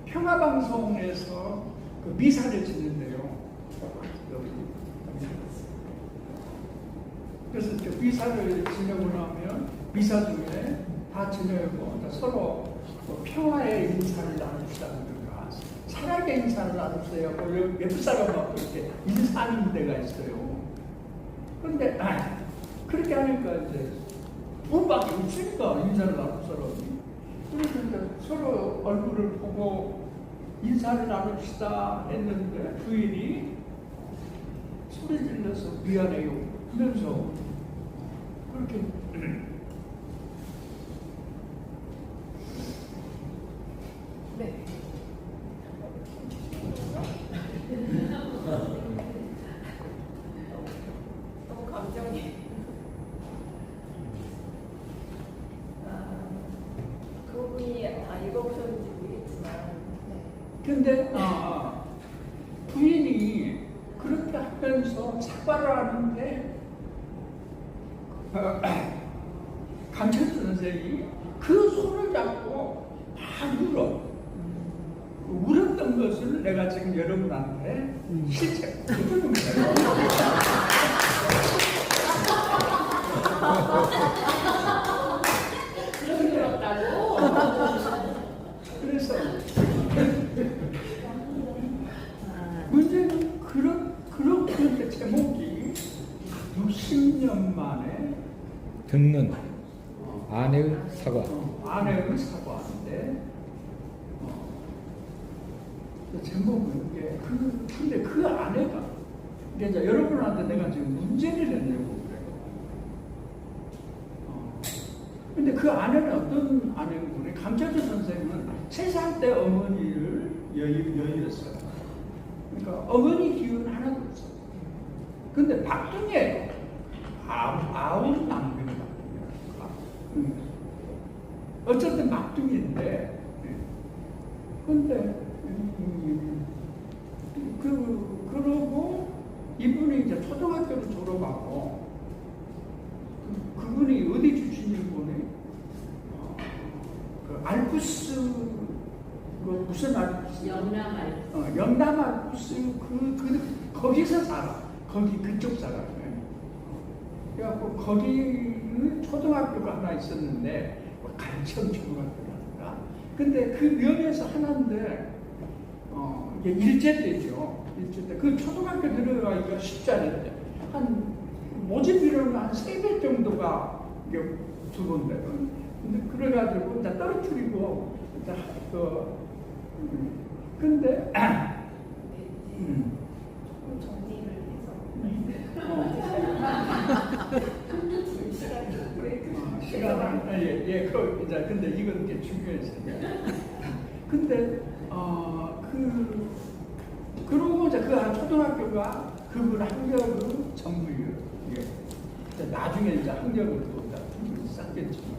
평화방송에서 그 미사를 지낸대요. 그래서 이제 미사를 지내고 나면 미사 중에 다 지내고 서로 평화의 인사를 나눕시다든가 사랑의 인사를 나눕시다 하고 옆 사람하고 이렇게 인사하는 데가 있어요. 근데 그렇게 하니까 이제 문밖에 없으니까 인사를 나눌 사람이. 그래서 이제 서로 얼굴을 보고 인사를 나눕시다 했는데 부인이 소리 질러서 미안해요 하면서 그렇게 네. 너무 감정이. 그분이 다 읽어보셨는지 모르겠지만. 근데 부인이 그렇게 하면서 사과를 하는데 강철수 선생이 그 손을 잡고 막 울어. 울었던 것을 내가 지금 여러분한테 실제 보여줍니다. 그래서 문제는 그렇게 제목이 60년 만에 듣는 아내의 사과. 아내의 사과인데 제목은 이게 근데 그 아내가 이게 이제 여러분한테 내가 지금 문제를 내려고 그래요. 근데 그 아내는 어떤 아내고 그래? 강철수 선생은 3살 때 어머니를 여의었어요. 그러니까 어머니 기운 하나도 없어요. 근데 막둥이에요. 아홉 남편이 막둥이에요. 어쨌든 막둥이인데, 근데 그러고 이분이 이제 초등학교를 졸업하고 그분이 어디 출신인지 보니 그 알프스 그 무슨 알프스? 영남 알프스. 영남 알프스 거기서 살아. 거기 그쪽 사람이에요. 그래갖고 거기는 초등학교가 하나 있었는데 간청 초등학교라든가. 근데 그 면에서 하나인데 이게 일제때죠. 일제때 그 초등학교 들어가기가 쉽지 않은데 한 모집비로는 한 3배 정도가 들어온대요. 근데 그래가지고 이제 떨어뜨리고 이제 근데 조금 정리를 해서 시간은 이제 근데 이건 게 중요했어요. 근데 그러고 이제 그 초등학교가 그분 학력은 전부예요. 나중에 이제 학력을 또 쌓겠지만.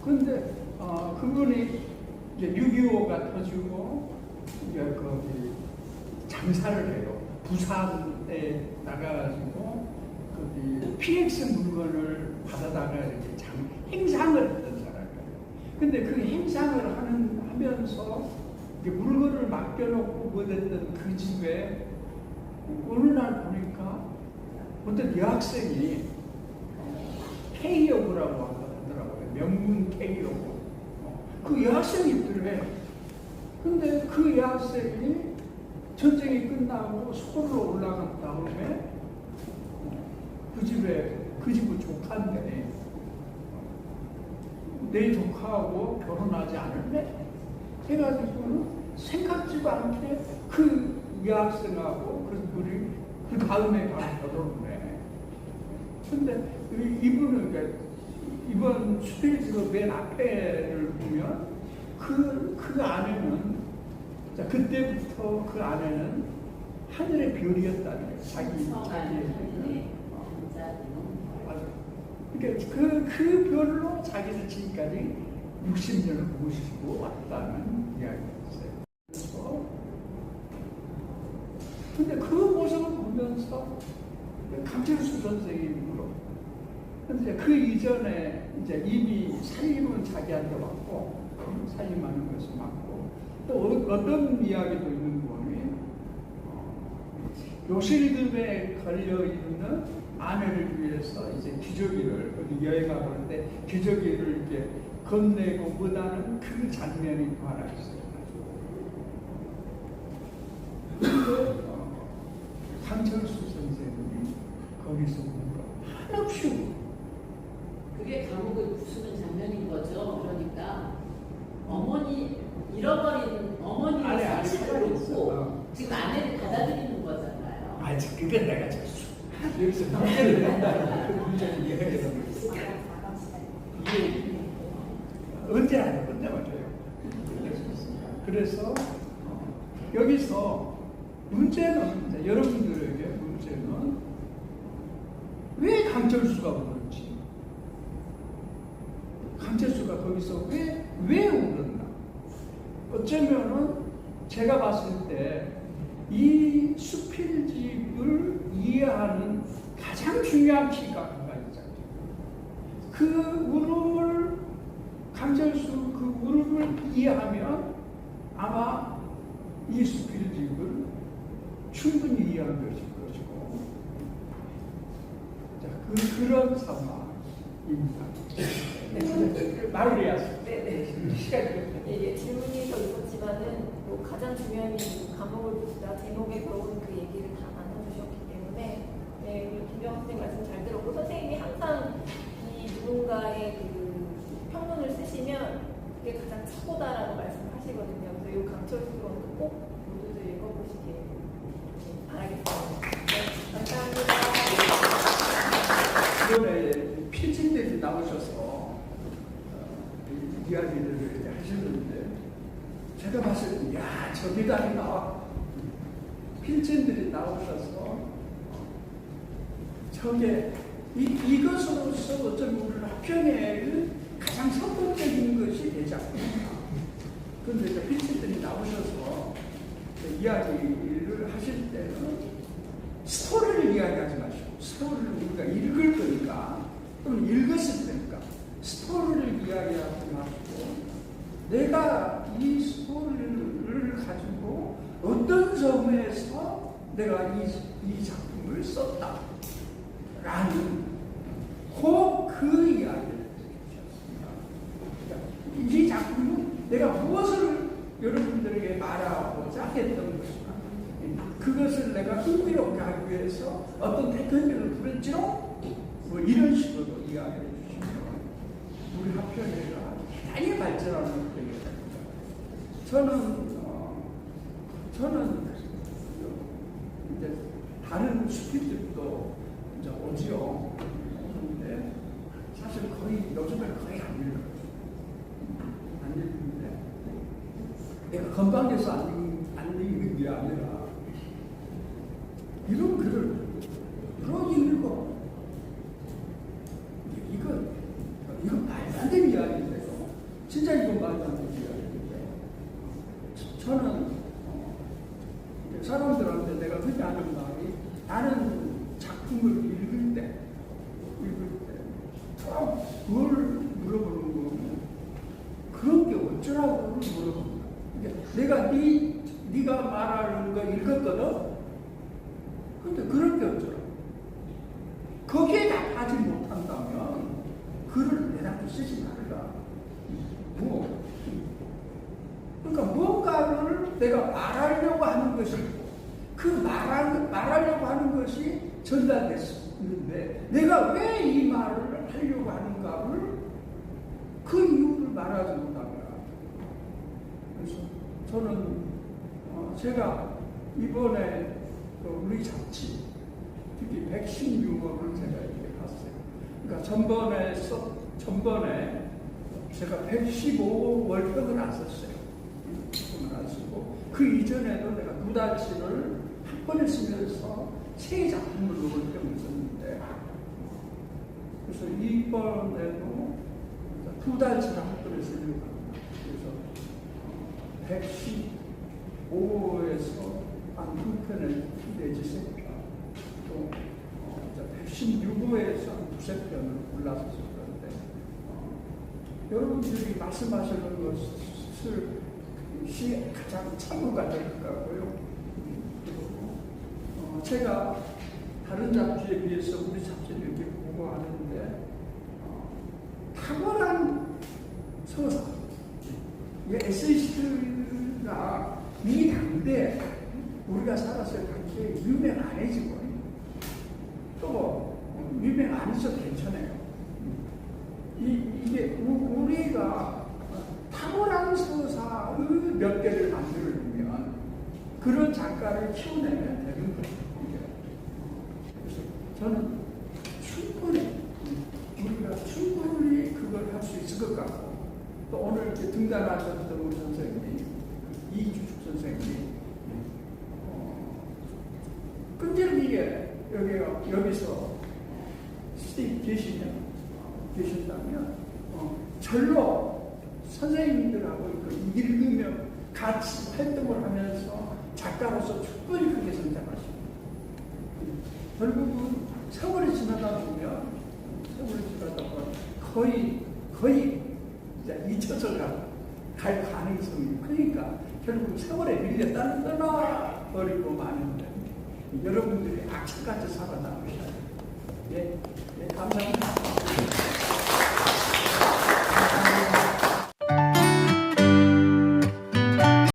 근데 그분이 이제 6.25가 터지고 이제 거기 장사를 해요. 부산에 나가가지고 거기 PX 물건을 받아다가 이렇게 행상을 했던 사람이에요. 근데 그 행상을 하면서 물건을 맡겨놓고 못했던 그 집에 어느 날 보니까 어떤 여학생이 K여고라고 하더라고요. 명문 K여고. 그 여학생이 있더래. 근데 그 여학생이 전쟁이 끝나고 서울로 올라간 다음에 그 집은 조카인데 내 조카하고 결혼하지 않을래? 해가지고는 생각지도 않게 그 여학생하고 그분이 그 다음에 바로 결혼을 해. 근데 이분은 이번 스테이지로 맨 앞에를 보면 그 아내는 그때부터 그 아내는 하늘의 별이었다는 거예요. 자기 그러니까 그 별로 자기를 지금까지 60년을 모시고 왔다는 이야기였어요. 그래서 근데 그 모습을 보면서 강철수 선생이 물어. 근데 그 이전에 이제 이미 살림은 자기한테 왔고 살림하는 것이 맞고 또 어떤 이야기도 있는 거니 요실금에 걸려 있는 아내를 위해서 이제 기저귀를 어디 여행 가는데 기저귀를 이렇게 건네고 못하는 그 장면이 또 하나 있어요. 강철수 선생님이 거기서 공부를 한없이 오고. 그게 감옥을 부수는 장면인 거죠. 그러니까 어머니 잃어버린 어머니의 아니, 상실을 놓고 어. 지금 아내를 받아들이는 거잖아요. 아직 그게 내가 졌어. 여기서 문제를 낸다. 그 문제를 이해해서 이게 언제 하는 건데 말이에요. 그래서 여기서 문제는 이제 여러분들에게 문제는 왜 강철수가 그런지, 강철수가 거기서 왜 울었나? 어쩌면은 제가 봤을 때 이 수필집을 이해하는 가장 중요한 키가 한 가지잖아요. 그 울음을, 강철수 그 울음을 이해하면 아마 이 수필집을 충분히 이해한 것일 것이고, 자, 그런 상황입니다. 말을 해야죠. 시간이 예, 질문이 더 있었지만은 뭐 가장 중요한 게 감옥을 부수다 제목에 들어오는 그 얘기를 다 나눠주셨기 때문에 네, 우리 김병학 선생님 말씀 잘 들었고 선생님이 항상 이 누군가의 그 평론을 쓰시면 그게 가장 최고다라고 말씀하시거든요. 그래서 이 강철수 프로는 꼭 모두들 읽어보시길 바라겠습니다. 네, 감사합니다. 이번에 필진들이 나오셔서 이야기를 하셨는데 제가 봤을 때 야, 저기다 나와 필진들이 나오셔서 저게 이것으로서 어쩌면 우리 학교의 가장 선도적인 것이 되지 않습니까? 그런데 이제 필진들이 나오셔서 이야기를 하실 때는 스토리를 이야기하지 마시고 스토리를 우리가 읽을 거니까 또는 읽었을 테니까 스토리를 이야기하지 마시고 내가 이 스토리를 가지고 어떤 점에서 내가 이 작품을 썼다 라는 꼭 그 이야기를 해주셨습니다. 이 작품은 내가 무엇을 여러분들에게 말하고자 했던 것이다. 그것을 내가 흥미롭게 하기 위해서 어떤 테크닉을 부렸지로 뭐 이런 식으로 이야기해 주시면 우리 학교가 대단히 발전하는 학교가 됩니다. 저는 이제 다른 수필집도 이제 오지요. 오는데 사실 요즘에 거의 안 읽어요. 안 읽는데 내가 건강해서 안 읽는 게 아니라 이런 글을 여러 읽고 이거 말도 안 되는 이야기인데요. 진짜 이건 말도 안 되는 이야기인데 저는 사람들한테 내가 흔히 하는 말이 나는 작품을 읽을 때 뭘 물어보는 거면 그런 게 어쩌라고 물어봅니다. 내가 네가 말하는 거 읽었거든? 근데 그런 게 어쩌라고. 거기에 답하지 못한다면 글을 내다도 쓰지 말라. 그러니까 뭔가를 내가 말하려고 하는 것이 있고 그 말하려고 하는 것이 전달됐는데 내가 왜 이 말을 하려고 하는가를 그 이유를 말하지 못하면 그래서 저는 제가 이번에 우리 잡지 특히 백신 유머를 제가 이렇게 봤어요. 그러니까 전번에 제가 115월평을 안 썼어요. 안 쓰고 그 이전에도 내가 2달치를 한 번에 쓰면서 3작품을 월평을 썼는데 그래서 이번에도 2달치를 한 번에 쓰려고 합니다. 그래서 115에서 한 2편을 내지 3편 또 116호에서 한 2~3편을 골라서 썼는데 여러분들이 말씀하시는 것을 가장 참고가 될 것 같고요. 제가 다른 잡지에 비해서 우리 잡지를 이렇게 보고 하는데 탁월한 서사, 에세이스트가 이 당대 우리가 살았을 당시에 유명 안 해지고 또 유명 안 있어도 괜찮아요. 이게 우리가 탁월한 서사의 몇 개를 만들어주면 그런 작가를 키워내면 되는 거예요. 그래서 저는 우리가 충분히 그걸 할 수 있을 것 같고, 또 오늘 이렇게 등단하셨던 우리 선생님이, 이주숙 선생님이, 끈질기게 여기서 계신다면, 절로 선생님들하고 읽으며 같이 활동을 하면서 작가로서 충분히 크게 성장하십니다. 결국은 세월이 지나다 보면 거의 이제 잊혀서 갈 가능성이 크니까 결국 세월에 밀려 떠나버리고 마는데 여러분들이 악착같이 살아남으셔야 돼요.